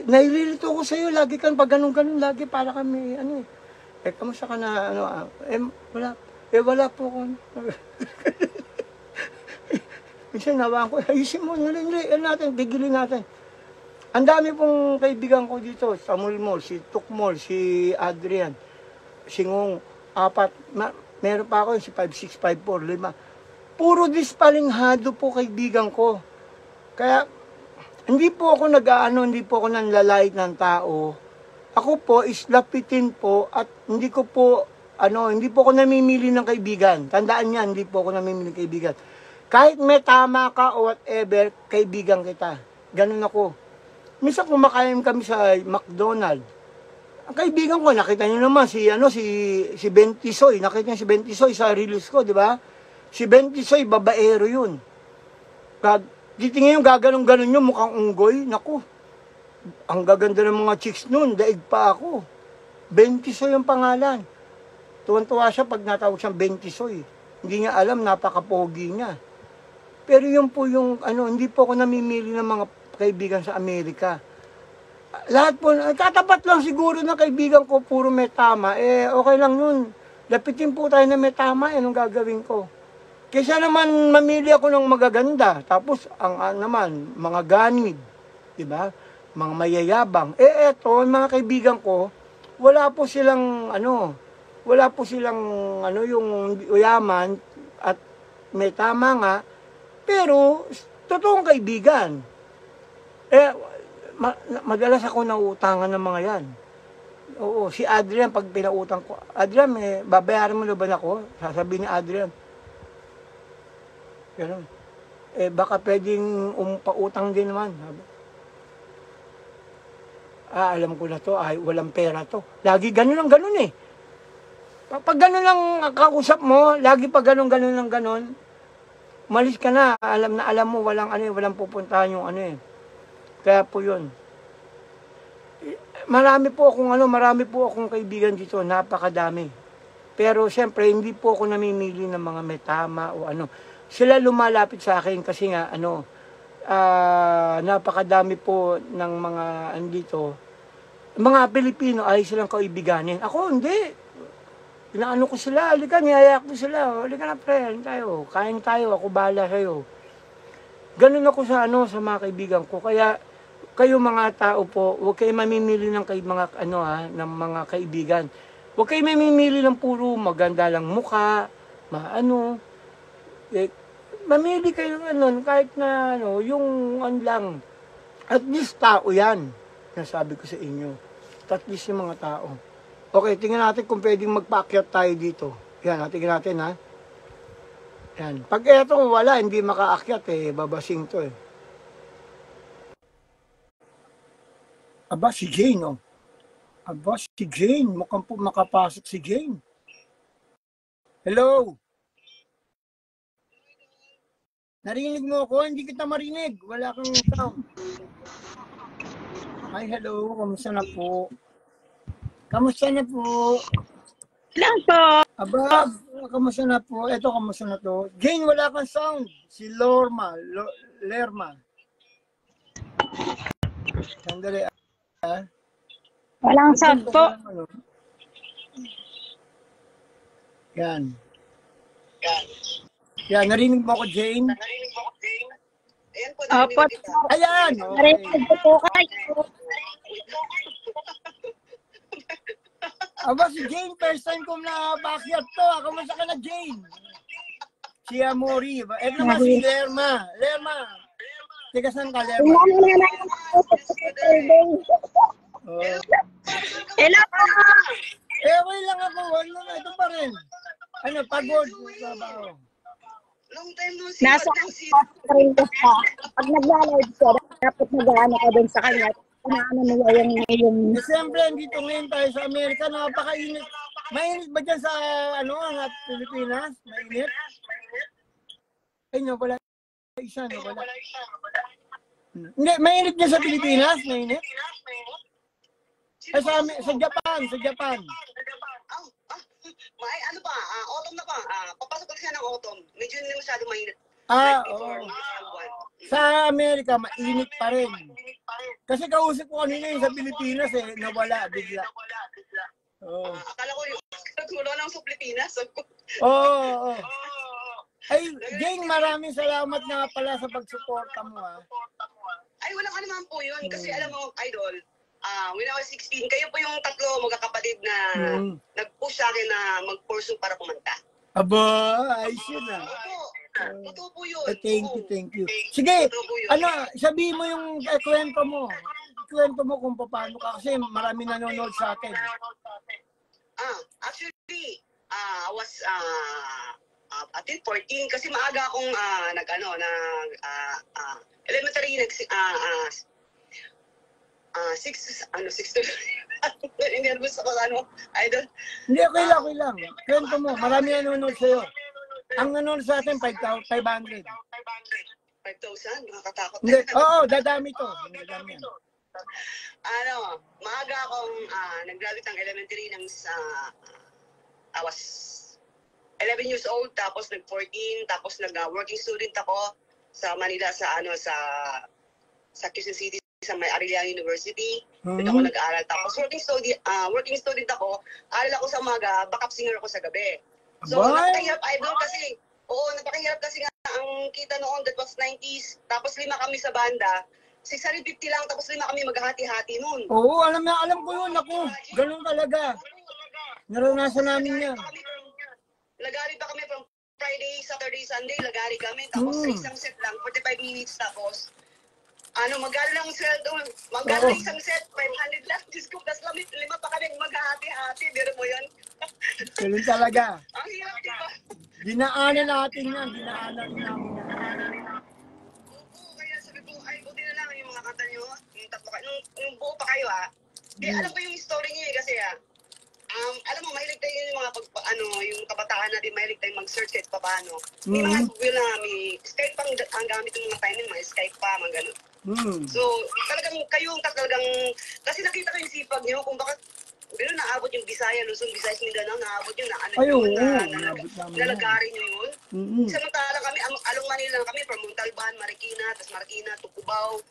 naililito ko sa'yo, lagi kang pag ganun, lagi para kami, kamusta ka na, wala po ako. Minsan nawaan ko, ayusin mo, bigilin natin. Ang dami pong kaibigan ko dito, Tamulmol, si Tukmol, si Adrian, si Ngong, 4, meron pa ako, si 5654, 5. Puro dispalinghado po kaibigan ko. Kaya, hindi po ako hindi po ako nanlalait ng tao. Ako po is lapitin po at hindi po ako namimili ng kaibigan. Tandaan niyan, hindi po ako namimili ng kaibigan. Kahit may tama ka o whatever, kaibigan kita. Ganun ako. Minsan kumakain kami sa McDonald's. Ang kaibigan ko, nakita niyo naman si Bentisoy. Nakita niyo si Bentisoy sa release ko, di ba? Si Bentisoy, babaero yun. Titingin yung gaganong-ganon yun, mukhang unggoy. Naku, ang gaganda ng mga chicks nun, daig pa ako. Bentisoy ang pangalan. Tuwan-tuwa siya pag natawag siyang Bentisoy. Hindi niya alam, napaka-pogi niya. Pero yun po yung, hindi po ako namimili ng mga kaibigan sa Amerika. Lahat po, tatapat lang siguro ng kaibigan ko, puro may tama. Okay lang yun. Lapitin po tayo na may tama, anong gagawin ko? Kaysa naman mamili ako ng magaganda, tapos naman, mga ganid, di ba? Mga mayayabang. Eto, mga kaibigan ko, wala po silang yung yaman at may tama nga, pero totoong kaibigan. Madalas ako nauutangan ng mga yan. Oo, si Adrian, pag pinautang ko, Adrian, babayaran mo na ba ako? Sasabihin ni Adrian, gano'n. Baka pwedeng pautang din naman. Alam ko na to, walang pera to. Lagi gano'n lang gano'n eh. Pag gano'n lang kausap mo, lagi pag gano'n lang gano'n, malis ka na, alam mo, walang pupuntahan yung Kaya po yun. Marami po akong kaibigan dito, napakadami. Pero siyempre, hindi po ako namimili ng mga may tama o Sila lumalapit sa akin kasi nga, napakadami po ng mga mga Pilipino ay silang kaibiganin. Ako, hindi. Inaano ko sila, halika, niyayak ko sila. Halika na, pre, kain tayo, ako bahala sa'yo. Ganun ako sa mga kaibigan ko. Kaya, kayo mga tao po, huwag kayo mamimili ng ng mga kaibigan. Huwag kayo mamimili ng puro maganda lang mukha, mamili kayo kahit na yung lang. At least tao yan. Nasabi ko sa inyo. At least yung mga tao. Okay, tingnan natin kung pwedeng magpaakyat tayo dito. Yan, tingnan natin ha. Yan. Pag etong wala, hindi makaakyat babasing to Aba, si Jane Aba, si Jane. Mukhang po makapasok si Jane. Hello? Narinig mo ako? Hindi kita marinig. Wala kang sound. Hi, hello. Kamusta na po? Kamusta na po? Lang po. Aba, kamusta na po? Eto, kamusta na to? Jane, wala kang sound. Si Lerma. Sandali. Walang sound po. Yan. Yan, narinig mo ako, Jane? Opo. Ayan! Narinig po kayo. Aba, si Jane, first time ko na backyard to. Kamusta ka na, Jane? Si Amori. Ito naman si Lerma. Lerma. Teka, saan ka, Lerma? Oh. Hello po! Okay lang ako. Ano na, ito pa rin. Ano, pagod. Trabaho. Long time no see. Nasa rin ka pa. Pag nag-live siya, dapat nag-ano ka din sa kanya. Ano mo yung Siyempre, dito ngayon tayo sa Amerika, napakainit. Mainit ba dyan sa, Pilipinas? Mainit? Ay, wala isa, wala. Hindi, mainit dyan sa Pilipinas? Mainit? Ay, sa Japan, sa Japan. May ano pa, autumn na pa. Papasok na siya ng autumn. Medyo hindi masyado mainit. Oo. Sa Amerika, mainit pa rin. Kasi kausap ko kanina yung sa Pilipinas nawala, bigla. Oo. Akala ko yung tulo lang sa Pilipinas. Oo. Ay, Jane, maraming salamat nga pala sa pagsuporta mo, ha. Ay, walang ano naman po yun. Kasi alam mo, idol, when I was 16, kayo po yung tatlo magkakapatid na nag-push sa akin na mag-pursue para kumanta. Aba, ayos yun, ha. Opo. Totoo po yun. Thank you. Sige, sabihin mo yung kwento mo. Kwento mo kung paano ka kasi marami nanonood sa akin. Actually, I was I think 14 kasi maaga akong elementary six to nervous ako idol. Hindi, okay lang. Kwento mo, marami nanonood sa'yo. Ang nanonood sa atin, 500. 5,000? Nakakatakot. Hindi, dadami to. Dadami yan. Maaga akong nag-graduate ng elementary I was 11 years old, tapos nag-14, tapos nag-working student ako sa Manila, sa Quezon City, sa may Arellano University. Doon ako nag-aaral. Tapos working student ako, aral ako sa umaga, backup singer ako sa gabi. So, napakahirap idol kasi, napakahirap kasi nga ang kita noon, that was 90s, tapos 5 kami sa banda, 650 lang, tapos 5 kami maghahati-hati noon. Oo, alam ko yun, ako. Ganun talaga. Naranasan namin yan. Lagari pa kami from Friday, Saturday, Sunday, lagari kami. Tapos isang set lang, 45 minutes. Tapos, magkano lang sweldo? Magkano isang set? 500 lang. Diyos ko, tas 5 pa kami maghahati-hati. Biro mo yun? Ganun talaga. Ang hirap, di ba? Dinaanan natin yan. Dinaanan namin yan. Oo, kaya sabi ko, ay, buti na lang yung mga kanta nyo. Yung tatlo kayo. Nung buo pa kayo, Di, alam ko yung story niyo kasi, alam mo, mahilig tayo yung mga yung kabataan natin, mahilig tayo mag-search kahit pa paano. May mga Google na, may Skype pang ang gamit ng mga timing, mga Skype pa, mga gano'n. So, talagang kayong kasi nakita ko yung sipag niyo, kung bakit, naabot yung Bisaya, Luzon, Visayas, Mindanao, naabot yun, nalagari nyo yun. Samantala kami, Along Manila kami, from Montalban, Marikina, tapos Marikina to Cubao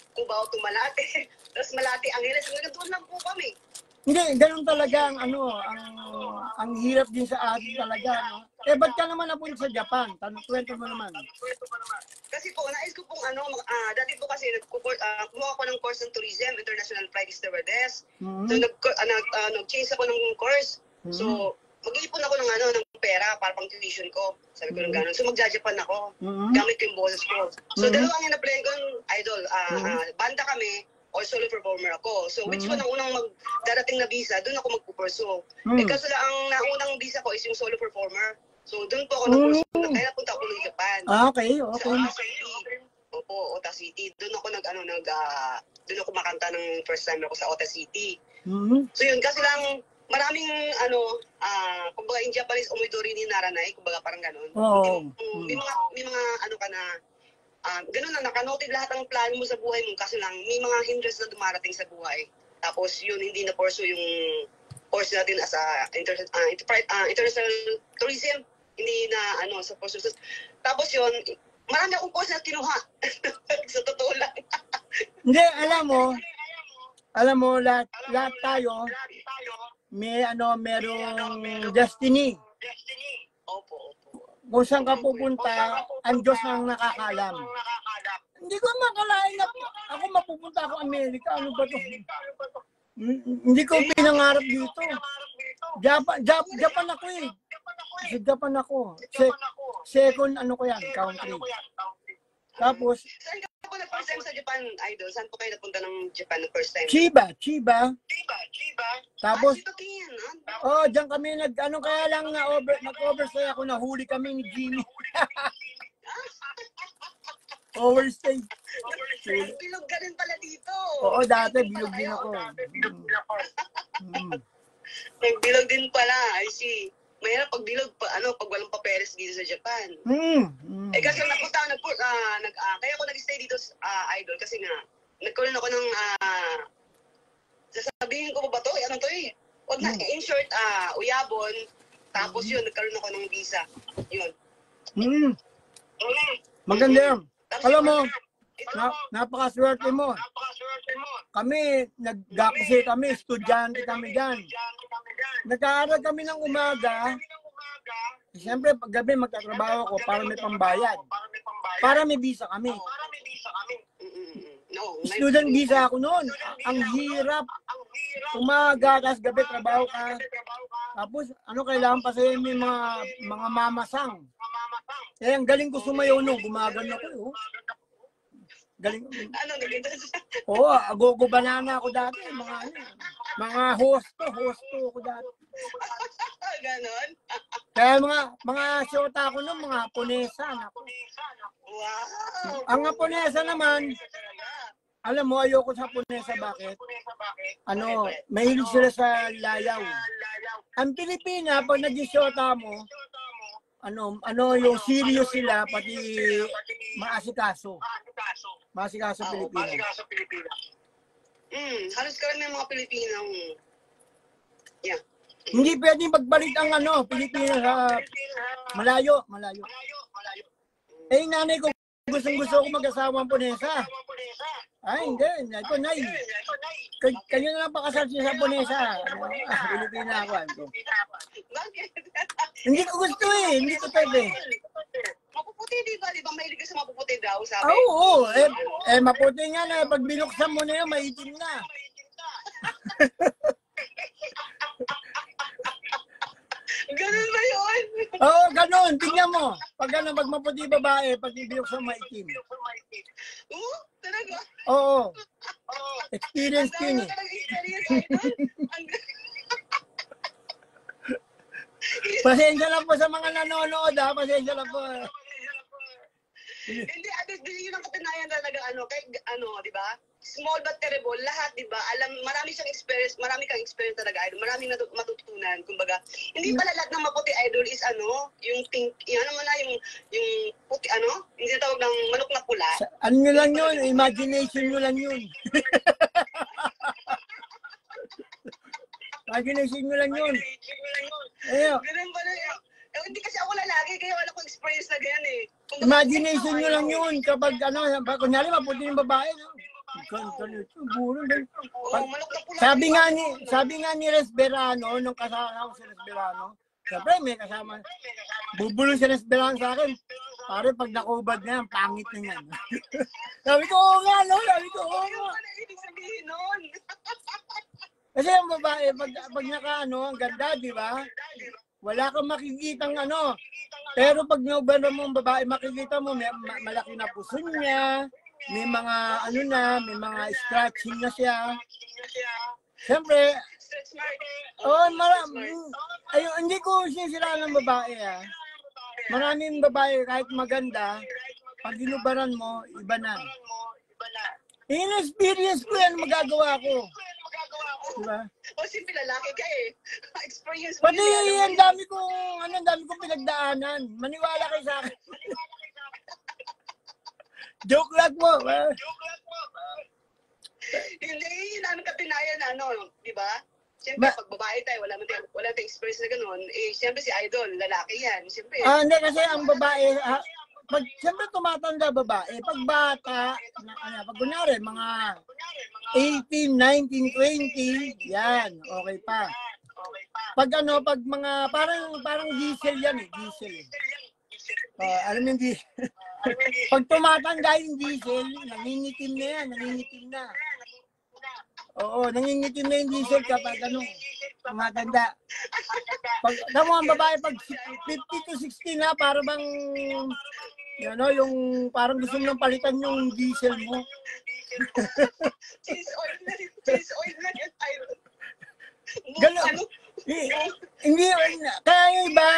to Malate, tapos Malate, Angeles, doon lang po kami. Hindi, ganun talaga ang hirap din sa atin talaga, no? Ba't ka naman napunta sa Japan? Kwento mo naman. Kasi po, nais ko pong dati po kasi kumuha ko ng course ng tourism, international flight stewardess. So nag-change ako ng course. So mag-iipon ako ng pera para pang tuition ko. Sabi ko ng gano'n. So magja-Japan ako. Gamit ko yung boses ko. So dalawang yung na-play ko, idol. Banda kami, or solo performer ako. So which one ang unang darating na visa, doon ako magpupursue. Kaso lang, ang naunang visa ko is yung solo performer. So doon po ako nag-pursue. Kaya napunta ako ng Japan. Okay. Sa Ota City. Opo, Ota City. Doon ako doon ako makanta ng first time ako sa Ota City. So yun, kasi lang, maraming kumbaga in Japanese, umidori ni naranay, kumbaga parang gano'n. May mga ka na, ganun na, nakanoted lahat ng plano mo sa buhay mo, kasi lang, may mga hindrance na dumarating sa buhay. Tapos yun, hindi na pursue yung course natin as international tourism, hindi na sa pursue. Tapos yun, marami akong course na kinuha. Sa totoo lang. Hindi, alam mo, lahat tayo, merong destiny. Opo. Kung saan ka pupunta, ang Diyos ang nakakalam. Hindi ko makalain na ako mapupunta ako Amerika. Ano ba to? Hindi ko pinangarap dito. Japan ako eh. Sa Japan ako. second ano ko yan, country. Tapos, Saan ka po na first time sa Japan, Idol? Saan po kayo napunta ng Japan na first time? Chiba. Tapos, Tapos, diyan kami ano kaya lang nag-overstay ako, nahuli kami ni Jimmy. Overstay. Bilog ka rin pala dito. Oo, dati bilog din ako. Bilog din pala, I see. Mahirap pag bilog, pag walang papeles dito sa Japan. Kasi kaya ako nag-stay dito, Idol, kasi nga, nagkaroon ako ng, sasabihin ko ba to? Ano to eh? Wag na, in short, uyabon, tapos yun, nagkaroon ako ng visa. Yun. Maganda yan. Alam mo, napakaswerte mo. Kami, nag-gakuse kami, estudyante kami dyan. Nag-aaral kami ng umaga. Siyempre, pag gabi magtatrabaho ko para may pambayad. Para may visa kami. Student visa ako noon. Ang hirap. Umaga, tapos gabi trabaho ka. Tapos, kailangan pa sa'yo may mga mamasang. Ang galing ko sumayaw nung, gumagano ko. Galing. Oo, agogo banana ako dati. Mga hosto ako dati. Ganon? Kaya mga shota ko nung, mga Haponesa. Wow! Ang Haponesa naman, alam mo, ayoko sa Haponesa, bakit? Mahilig sila sa layaw. Ang Pilipina, pag nag-shota mo, yung serious sila, pati maasikaso. Maasikaso Pilipina. Halos karamihan ng mga Pilipinang, yeah. Hindi pwedeng pagbalik ang Pilipina sa malayo. Eh, nanay ko, gusto ko mag-asawa ang Ponesa. Ay, hindi. Ito, nay. Kanyo na lang pakasal siya sa Ponesa. Pilipina ako. Bakit? Hindi ko gusto eh. Hindi ko pwede. Mapuputi, di ba? Di ba mahilig ka sa mapuputi daw, sabi? Oo. Maputi nga na. Pag binuksan mo na yun, maitim na. Ganun ba yun? Oo, ganun. Tingnan mo. Pag maputi babae, pag binuksan maitim. Oo, talaga? Oo. Experience ko yun eh. Pasensya lang po sa mga nanonood ha. Pasensya lang po. Hindi, yun ang katunayan talaga, di ba? Small but terrible, lahat, di ba? Marami kang experience talaga, Idol. Maraming matutunan. Kumbaga, hindi pala lahat ng maputi, Idol, is yung pink, yung puti, yung tinatawag ng manok na pula. Ano nyo lang yun? Imagination nyo lang yun. Imagination nyo lang yun. Ganun pala yun. Hindi kasi ako lalaki, kaya wala kong experience na ganyan eh. Imagination nyo lang yun. Kapag kunyari maputi yung babae, Sabi nga ni Resberano, nung kasama ko si Resberano, siyempre may kasama, bubulong si Resberano sa akin, pare pag nakubad na yan, pangit na yan. Sabi ko, oo nga. Ibig sabihin nun. Kasi ang babae, pag ang ganda, di ba? Wala kang makikitang Pero pag naubara mo ang babae, makikita mo, malaki na puso niya, may mga may mga scratching na siya. Siyempre, hindi ko sinisira ng babae Maraming babae kahit maganda, pag inubaran mo, iba na. In-experience ko yan, magagawa ko. Diba? O simple lalaki ka eh. Experience mo. Pati ang dami kong pinagdaanan. Maniwala kayo sa akin. Joke lang po. Hindi, yun katunayan di ba? Siyempre, pag babae tayo, wala tayong experience na gano'n. Siyempre si Idol, lalaki yan. Siyempre. Hindi kasi ang babae, siyempre tumatanda babae. Pag bata, pag kunwari, mga 18, 19, 20, yan, okay pa. Pag pag mga, parang diesel yan diesel. Alam mo yung diesel? Pag tumatanda yung diesel, nangingitim na yan, Oo, nangingitim na yung diesel kapag Tumatanda. Pag, tamo ang babae, pag 50 to 60 na, para bang, yung parang gusto mo nang palitan yung diesel mo. Cheese oil na yun. Cheese oil na yun, Iron. Gano'n. Hindi, kaya yung iba,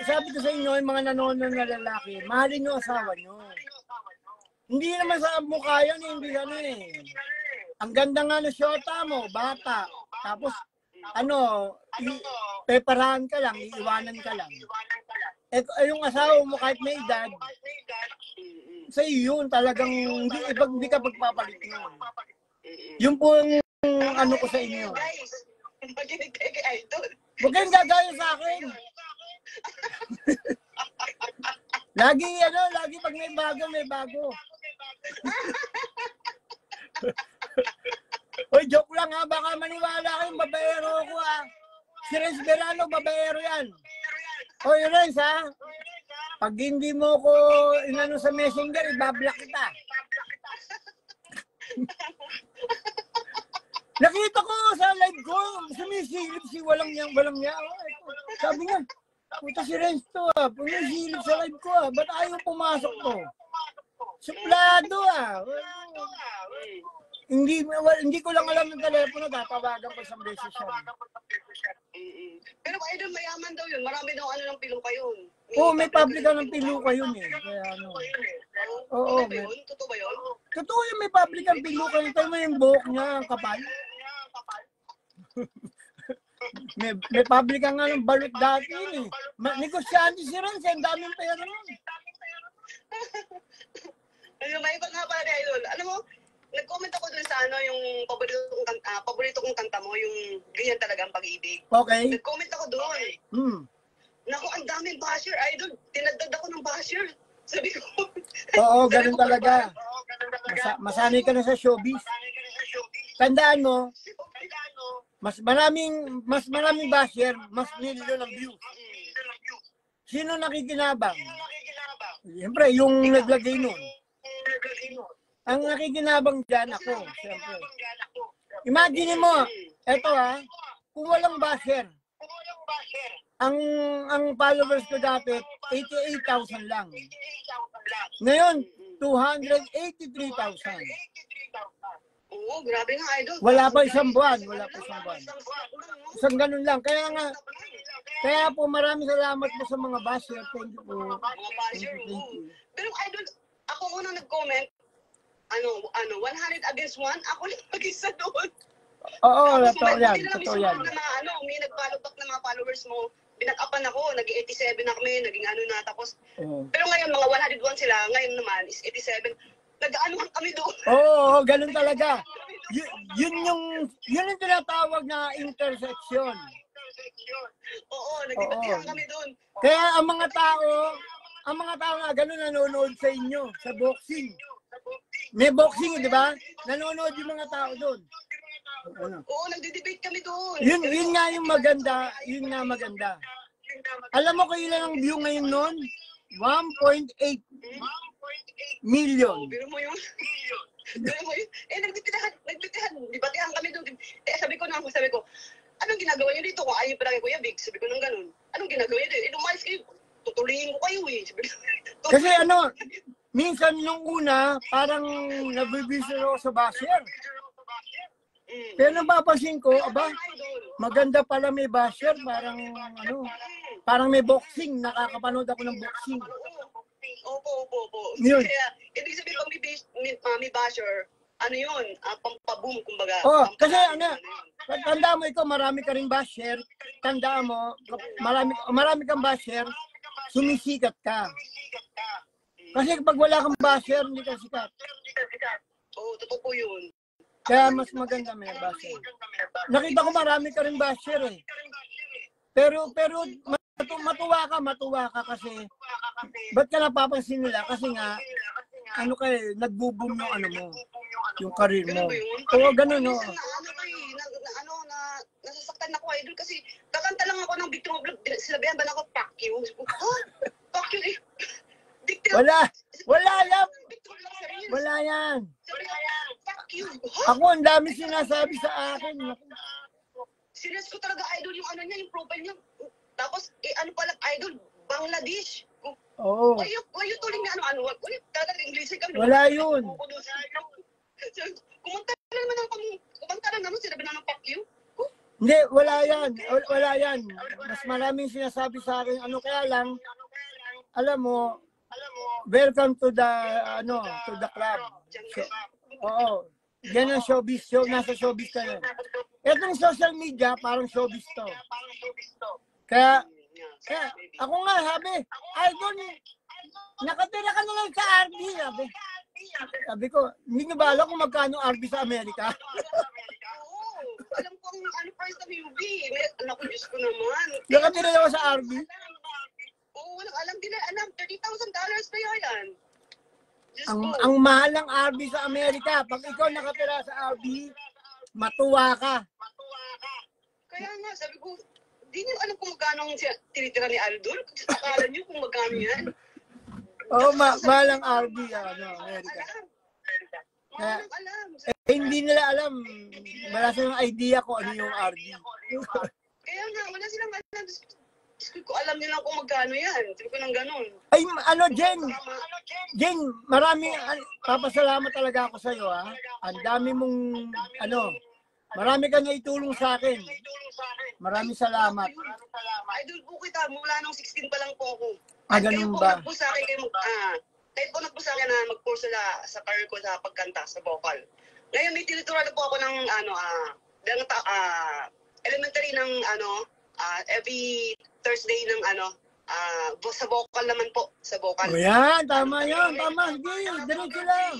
sabi ko sa inyo, yung mga nanonood na lalaki, mahalin yung asawa nyo. Hindi naman sa mukha yan, hindi ano eh. Ang ganda nga ng syota mo, bata. Tapos, peperahan ka lang, iiwanan ka lang. Yung asawa mo kahit may edad, sa iyo yun talagang, hindi ka pagpapalit yun. Yung po yung ano ko sa inyo. Guys, maginig kayo kay Idol. Huwag kayong gagaya sa akin. Lagi pag may bago, may bago. Uy, joke lang ha, baka maniwala kayong babaero ko ha. Si Renz Verano, babaero yan. Uy, Renz ha, pag hindi mo ko inano sa messenger, ibablock kita. Nakita ko sa live ko, sumisilip si walang niya. Sabi niya, puta si Renz to ha, sumisilip sa live ko ha, ba't ayaw pumasok to? Suplado ha. Hindi ko lang alam ng telepono, tatawagan ko isang beses siya. Pero Idol, mayaman daw yun. Marami daw ano ng piluka yun. Oo, may pabrika ng piluka yun eh. Kaya ano. Oo, Ano ba yun? Totoo ba yun? Totoo yung may pabrika ng piluka. Ito mo yung buhok niya, ang kapal. may pabrika nga ng balot dati yun eh. Negosyante si Renz, ang daming pera nun. May iba nga pala, Idol. Alam mo, nag-comment ako dun sa yung paborito kong kanta mo, yung ganyan talaga ang pag-ibig. Okay. Nag-comment ako doon. Naku, ang daming basher, Idol. Tinagdag ako ng basher. Sabi ko. Oo, ganun talaga. Masanay ka na sa showbiz. Tandaan mo, mas maraming basher, mas milyon ang views. Sino nakikinabang? Siyempre, yung naglagay nun. Ang nakikinabang dyan ako, siyempre. Imagine mo, eto kung walang basher, ang followers ko dati, 88,000 lang. Ngayon, 283,000. Oo, grabe nga, Idol. Wala pa isang buwan. Isang ganun lang. Kaya po maraming salamat po sa mga basher. Thank you po. Mga basher, Pero Idol, ako unang nag-comment, 100 against 1, ako lang mag-isa doon. Oo, Tapos totoo yan. May nag-follow back na mga followers mo, binag-upan ako, naging 87 na kami, naging na, tapos, pero ngayon, mga 101 sila, ngayon naman is 87, nag-aanuhan kami doon. Oo, ganun talaga. Yun yung tinatawag na intersection. Oo, nagdibatihan kami doon. Kaya ang mga tao na ganun nanonood sa inyo, sa boxing. May boxing, di ba? Nanonood yung mga tao doon. Oo, nagdi-debate kami doon. Yun nga yung maganda, Alam mo kung ilan ang view ngayon noon? 1.8 million. Pero mo yun. Nagdibatihan kami doon. Sabi ko, anong ginagawa niyo dito? Kung ayaw pa lang Kuya Vic, sabi ko nang ganun. Anong ginagawa niyo dito? Lumayas kayo. Tutulihin ko kayo eh. Kasi minsan nung una, parang nabibisyo ako sa basher. Pero napapansin ko, maganda pala may basher, parang may boxing, nakakapanood ako ng boxing. Opo. Yun. Kaya, ibig sabihin pag may basher, yun, pampaboom, kumbaga. Kasi tanda mo ikaw, marami ka rin basher, tanda mo, marami kang basher, sumisikat ka. Kasi pag wala kang basher, hindi ka sikat. Oo, totoo po yun. Kaya mas maganda may basher. Nakita ko marami ka rin basher eh. Pero matuwa ka kasi, ba't ka napapansin nila? Kasi nga, nagbo-boom yung yung career mo. Oo, ganun Nasasaktan ako, Idol, kasi kakanta lang ako ng Victim of Love. Sinabihan ba na ako, fuck you? Fuck you eh. Wala yan. Fuck you. Ako, ang dami sinasabi sa akin. Sinas ko talaga idol yung ano niya, yung profile niya. Tapos, ano pala, idol, Bangladesh. Oo. Why you tuling na ano, talagang English ka. Wala yun. Kumanta lang naman, sinabi na ng fuck you. Hindi, wala yan. Wala yan. Mas maraming sinasabi sa akin. Ano kaya lang, alam mo, welcome to the, to the club. So, oo. Yan ang showbiz. Nasa showbiz ka na. Itong social media, parang showbiz to. Kaya ako nga, idol, nakatira ka na lang sa RB, sabi ko, hindi nyo ba alam kung magkano RB sa Amerika? Oo, alam ko ang price ng UV. Naku, Diyos ko naman. Nakatira ako sa RB? Oo, alam din na, $30,000 pa yan. Ang mahal ng RB sa Amerika, pag ikaw nakatira sa RB, matuwa ka. Kaya nga, sabi ko, di nyo alam kung magkano ang tinitira ni Aldol. Akala nyo kung magkano yan. Oo, mahal ang RB, Amerika. Kaya, hindi nila alam. Wala silang idea kung ano yung RB. Kaya nga, wala silang alam. Ko alam nila kung magkano yan. Sabi ko nang ganun. Ay, Jen, maraming, papasalamat talaga ako sa'yo, ha. Ang dami mong, marami kang naitulong sa akin. Maraming salamat. Idol po kita, mula nung 16 pa lang po ako. Ganun ba? Kahit po nagpo sa akin na mag-course sa career ko sa pagkanta, sa vocal. Ngayon may tinuturuan na po ako ng elementary ng every Thursday ng sa vocal naman po, sa vocal. O yan, tama yan, tama. Sige, diretso lang.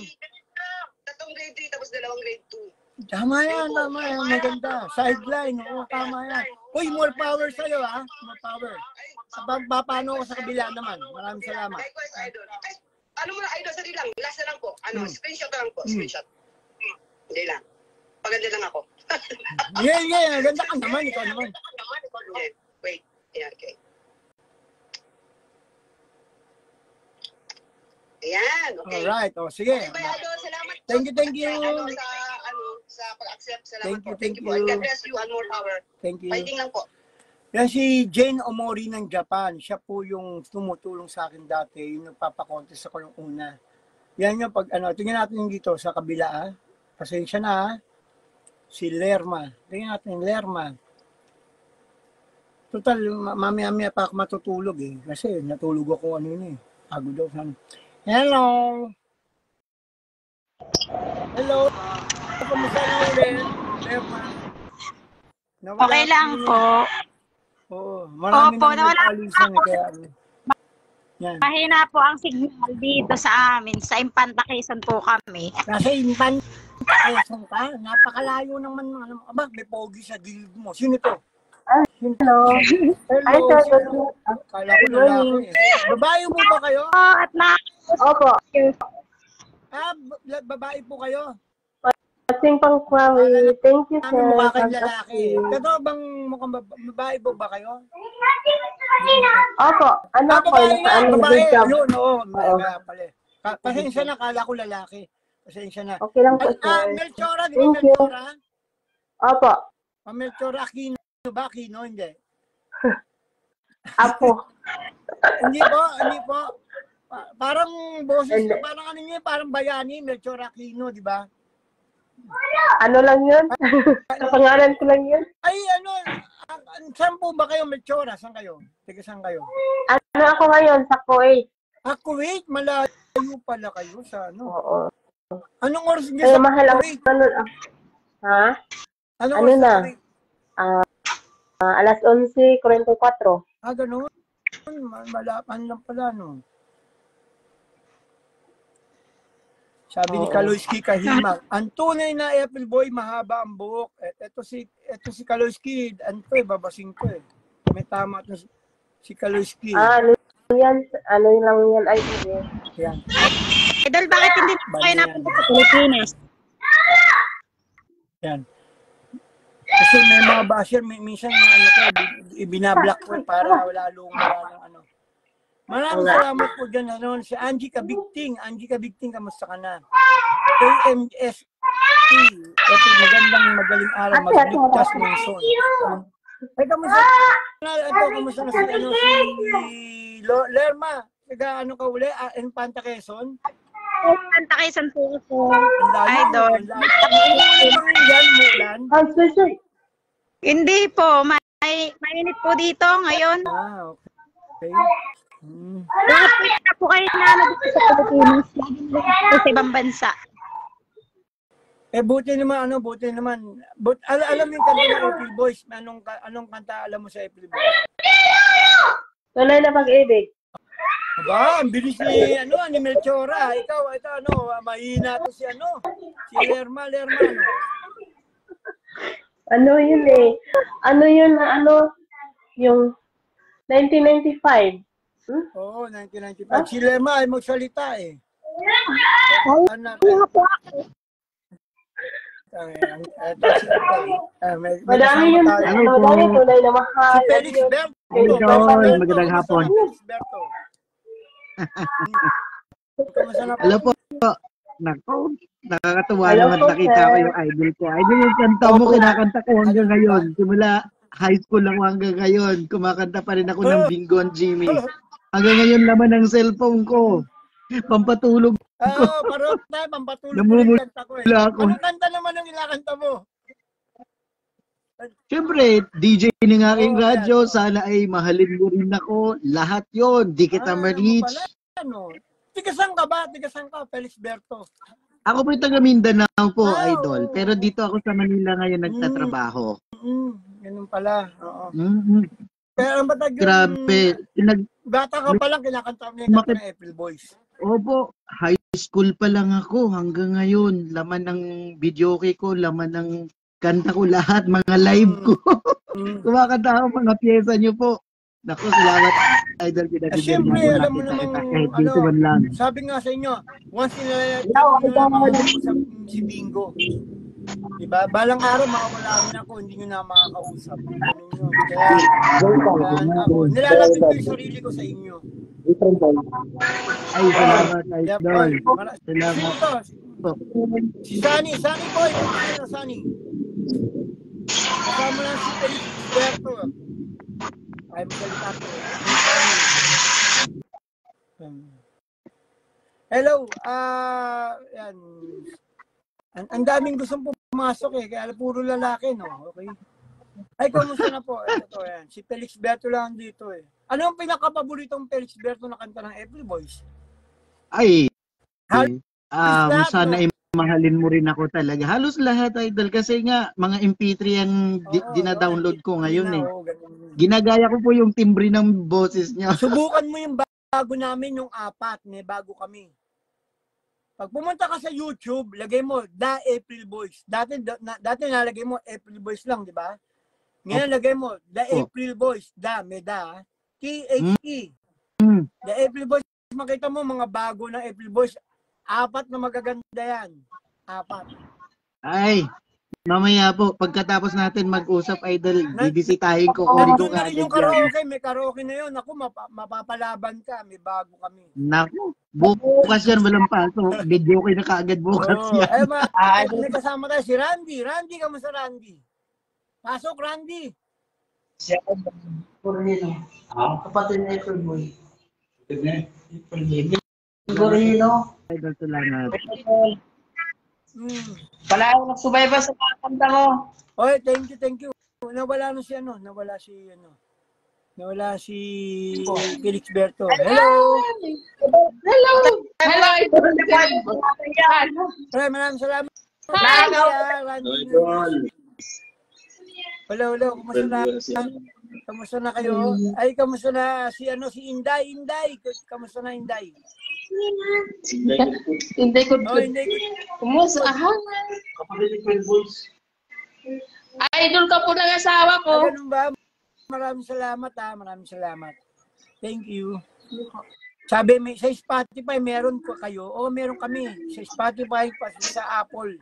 3 grade 3 tapos 2 grade 2. Tama yan, maganda. Sideline, oo, tama yan. Uy, more power sa'yo, ha? More power. Paano ko sa kabila naman. Maraming salamat. Likewise, idol. Ay, ano mo na, idol, sarili lang. Last na lang po. Screenshot na lang po. Screenshot. Hindi lang. Paganda lang ako. Yeah. Ganda ka naman. Ikaw naman. Okay. Wait. Yeah, okay. Ayan, okay. Alright, sige. Okay, bye, idol. Salamat po. Thank you. Sa pag-accept. Salamat po. Thank you. God bless you and more power. Thank you. Fighting lang po. Yan si Jane Omori ng Japan. Siya po yung tumutulong sa akin dati. Yung nagpapakontest ako yung una. Yan yung tingnan natin dito sa kabila. Pasensya na. Si Lerma. Tingnan natin yung Lerma. Total, mamaya pa ako matutulog eh. Kasi natulog ako Pagod daw. Hello. Kamusta na Lerma? Okay lang po. Oo, marami nagpapalisan kaya yan. Mahina po ang signal dito sa amin. Sa Infanta Quezon po kami. Kasi Infanta Quezon ka, napakalayo naman. May pogi sa gilid mo. Sino to? Hello. Hello. Kala ko lalaki Babae mo ba kayo? Opo. Babae po kayo? Ating pang Kwame. Thank you, sir. Mukha kayong lalaki. Totoo bang mukhang babae po ba kayo? Opo. Babae nga. Babae. Yun, oo. Pasensya na, kala ko lalaki. Pasensya na. Okay lang po, sir. Melchora, di ba Melchora? Opo. Melchora Aquino ba? Aquino, hindi. Apo. Hindi po. Parang boses, parang bayani, Melchora Aquino, di ba? Ano lang yun? Pangalan ko lang yun. Ay, saan po ba kayo, Melchora? Saan kayo? Tiga saan kayo? Ano ako ngayon? Sa Kuwait. Kuwait? Malayo pala kayo sa Oo. Anong oras niyo sa mahal Kuwait? Ha? Anong oras na? sa Kuwait? Alas 11:44. Ganun? Malapan lang pala, no? Sabi ni Kaloyski Kahimag, ang tunay na apple boy, mahaba ang buhok. Ito si Kaloyski, babasing ko May tama ito si Kaloyski. Ano yan? Ano lang yan? Ay, yan. Idol, bakit hindi kayo napunta sa Pilipinas? Yan. Kasi may mga basher, minsan ibinablock ko para lalong Maraming salamat po dyan. Si Angie Kabigting. Kamusta ka na? AMS magandang madaling araw, magligtas ng son. Ay, kamusta na si, Lerma? Taga ano ka uli? Infanta Quezon? Infanta Quezon po ako. Idol. Hindi po. Mainit po dito ngayon. Okay. Nakapita po kayo na dito sa Pilipinas. Lagi na po sa ibang bansa. Buti naman. Alam mo yung kanta ng April Boys? Anong kanta alam mo sa April Boys? Tuloy na pag-ibig. Aba, ang bilis ni Melchora. Ikaw, mahina to si Lerma, Ano yun eh? Yung 1995. Oo, 1995. Si Lerma ay magsalita eh. Madami yun. Madami tunay na mahal. Si Felix Berto. Magandang hapon. Hello po. Nako, nakakatuwa naman nakita ko yung idol ko. Idol yung kanta mo, kinakanta ko hanggang ngayon. Simula high school lang hanggang ngayon. Kumakanta pa rin ako ng Bingon Jimmy. Hanggang ngayon laman ng cellphone ko. Pampatulog ko. Parang tayo, pampatulog Namumula kanta ko eh. ako. Anong kanta naman ang inakanta mo? Siyempre, DJ ng aking radyo, sana ay mahalin mo rin ako. Lahat yon, di kita ma-reach. Tigasan ka ba? Tigasan ka, Felix Berto. Ako po yung taga Mindanao po, idol. Pero dito ako sa Manila ngayon nagtatrabaho. Ganun pala. Oo. Pero ang batag yung... Grabe. Bata ka pa lang, kinakanta mo yung kanta ng April Boys. Opo, high school pa lang ako hanggang ngayon. Laman ng videoke ko, laman ng kanta ko lahat, mga live ko. Kumakanta ako mga pyesa nyo po. Naku, salamat idol. Siyempre, alam mo namang, sabi nga sa inyo, once in a lifetime si Bingo. Diba? Balang araw, makawala rin ako, hindi nyo na makakausap. Kaya ako, nilalapit ko yung sarili ko sa inyo. Ay, salamat idol. Salamat. Si Sunny Boy, Sunny. Kasama lang si Felix Berto. Ay, magsalita ko. Hello, yan. Ang daming gustong pumasok eh, kaya puro lalaki, no? Okay. Ay, kumusta na po? Ito, yan. Si Felix Berto lang dito eh. Ano ang pinakapaboritong Felix Berto na kanta ng April Boys? Ay, sana mahalin mo rin ako talaga. Halos lahat, idol. Kasi nga, mga MP3 ang dina-download ko ngayon eh. Ginagaya ko po yung timbre ng boses niya. Subukan mo yung bago namin, yung 4. May bago kami. Pag pumunta ka sa YouTube, lagay mo, The April Boys. Dati nalagay mo, April Boys lang, di ba? Ngayon lagay mo, The April Boys. May T-H-E. The April Boys. Makita mo, mga bago ng April Boys. 4 na magaganda yan. 4. Ay, mamaya po, pagkatapos natin mag-usap, idol, bibisitahin ko. Nandun na rin yung karaoke. May karaoke na yun. Ako, mapapalaban ka. May bago kami. Naku, bukas yan, walang paso. Video kayo na kaagad bukas yan. May kasama tayo si Randy. Randy, kamusta Randy? Pasok, Randy. Siya ko Corino. Kapatid na April Boy. Corino. Idol, salamat. Wala akong nagsubayba sa kanta mo. Oy, thank you. Nawala si Felix Berto. Hello. Maraming salamat. Hello. Kamusta na kayo? Ay, kamusta na si Inday? Kamusta na Inday? Hindi ko. Kumusta? Idol ka po ng asawa ko. Ganun ba? Maraming salamat. Thank you. Sabi, sa Spotify meron po kayo? O meron kami. Sa Spotify, sa Apple.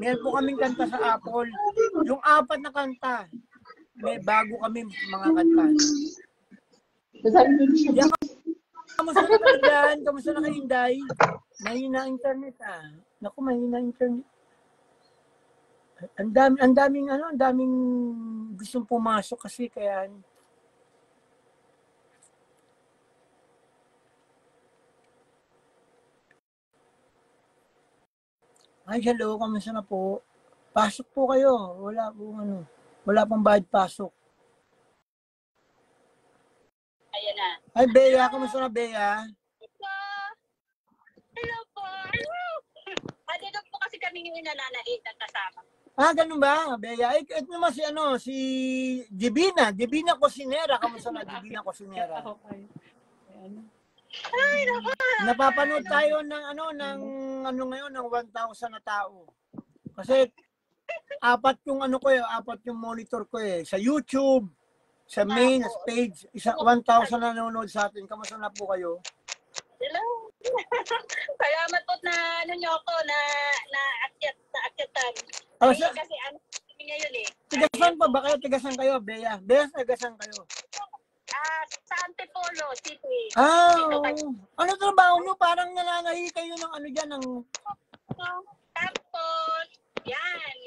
Meron po kaming kanta sa Apple. Yung 4 na kanta. May bago kami mga kanta. Kamusta na kayo dyan? Kamusta na kayo, Inday? Mahina internet Naku, mahina internet. Ang daming gustong pumasok kasi kaya ay, hello, kamusta na po? Pasok po kayo. Wala pong bayad pasok. Ayan na. Ay, Bea, kamusta na, Bea? Hello po. Dito po kasi kami yung nananaid ng kasama. Ganun ba, Bea? Ay, ito naman si Divina Cosinera. Kamusta na, Divina Cosinera? Ay, naku. Napapanood tayo ng ngayon, ng 1,000 na tao. Kasi, apat yung monitor ko eh. Sa YouTube, sa main page, 1,000 na nanonood sa atin. Kamusta na po kayo? Hello. Salamat po na nyo ako na akyatan. Kasi kami ngayon eh. Tigasan pa ba kayo? Tigasan kayo, Bea? Bea, tigasan kayo? Sa Antipolo City. Ano trabaho nyo? Parang nananahi kayo ng dyan, ng... Tapos, yan.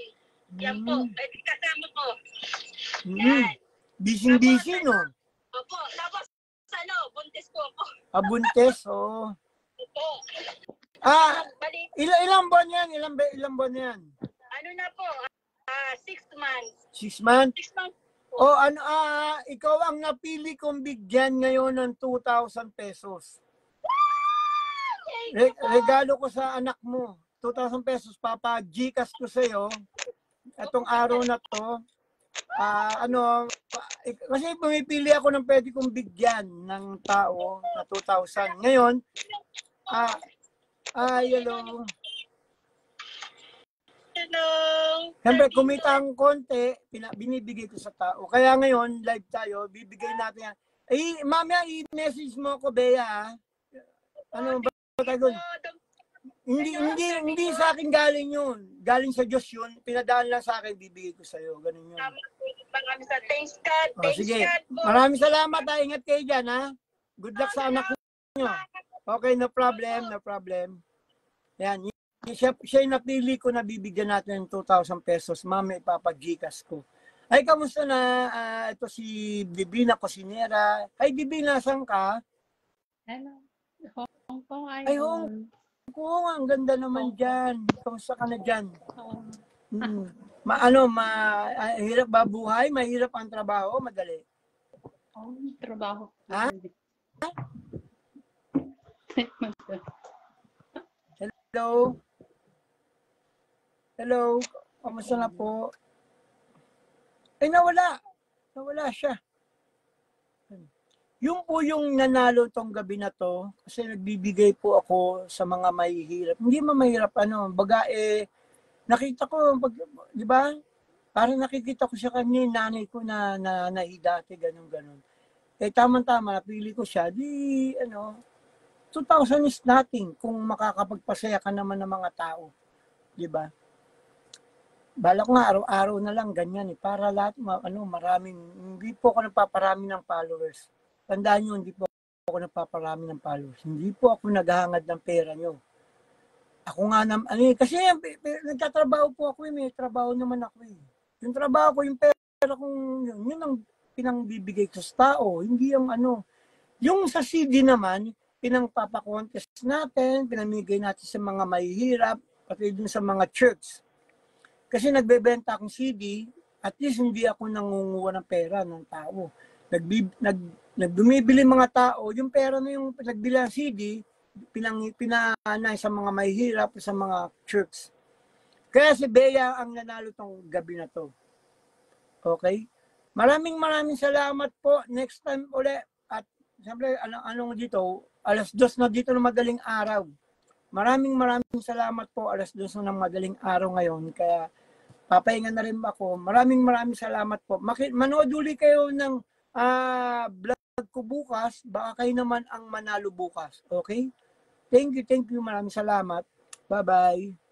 Yan po. Pwede kasama ko. Yan. Busy, no? Opo. Tapos, buntis po ako. Buntis, oo. Opo. Ilang buwan yan? Ilang buwan yan? Ano na po? 6 months. 6 months? 6 months. Ikaw ang napili kong bigyan ngayon ng 2,000 pesos. Regalo ko sa anak mo. 2,000 pesos, Papa. Gcash ko sa'yo. Itong araw na to. Kasi pumipili ako ng pwede kong bigyan ng tao na 2,000. Ngayon, hello. Hello. Siyempre, kumita ang konti, binibigay ko sa tao. Kaya ngayon, live tayo, bibigay natin yan. Mamaya, i-message mo ako, Bea. Ano ba tayo? Hindi sa akin galing yun. Galing sa Diyos yun. Pinadaan lang sa akin, bibigay ko sa'yo. Ganun yun. Maraming sa thanks God. Sige. Maraming salamat. Ingat kayo dyan, ha? Good luck sa anak nyo. Okay, no problem. Yan. Siya yung napili ko na bibigyan natin ng 2,000 pesos. Mami, ipapag-Gcash ko. Ay, kamusta na? Ito si Divina Cosinera. Ay, Divina, saan ka? Hello. Hong Kong. Ay, Hong Kong. Ang ganda naman dyan. Kamusta ka na dyan? Hirap ba buhay? Mahirap ang trabaho? Madali? Trabaho. Ha? Hello? Kamusta na po? Ay, nawala siya. Yung po yung nanalo tong gabi na to, kasi nagbibigay po ako sa mga mahihirap. Hindi mahirap, nakita ko, di ba? Parang nakikita ko siya kanina, nanay ko na nahidati, ganun. Tama-tama, napili ko siya. 2,000 is nothing kung makakapagpasaya ka naman ng mga tao. Di ba? Balak nga, araw-araw na lang, ganyan eh. Para lahat, hindi po ako nagpaparami ng followers. Tandaan nyo, hindi po ako nagpaparami ng followers. Hindi po ako naghahangad ng pera nyo. Ako nga kasi nagtatrabaho po ako may trabaho naman ako eh. Yung trabaho ko, yung pera kong, yun ang pinangbibigay ko sa tao. Hindi yung Yung sa CD naman, pinangpapakontest natin, pinamigay natin sa mga mahihirap, pati dun sa mga church. Kasi nagbebenta akong CD, at least hindi ako nangunguha ng pera ng tao. Nagbumibili mga tao, yung pera na yung nagbili ng CD, pinanay sa mga mahihirap, sa mga church. Kaya si Bea ang nanalo tong gabi na to. Okay? Maraming salamat po. Next time ulit. At siyempre, dito, 2:00 na dito na madaling araw. Maraming salamat po. 2:00 na ng madaling araw ngayon. Kaya papahinga na rin ako. Maraming salamat po. Manood uli kayo ng vlog ko bukas. Baka kayo naman ang manalo bukas. Okay? Thank you. Maraming salamat. Bye-bye.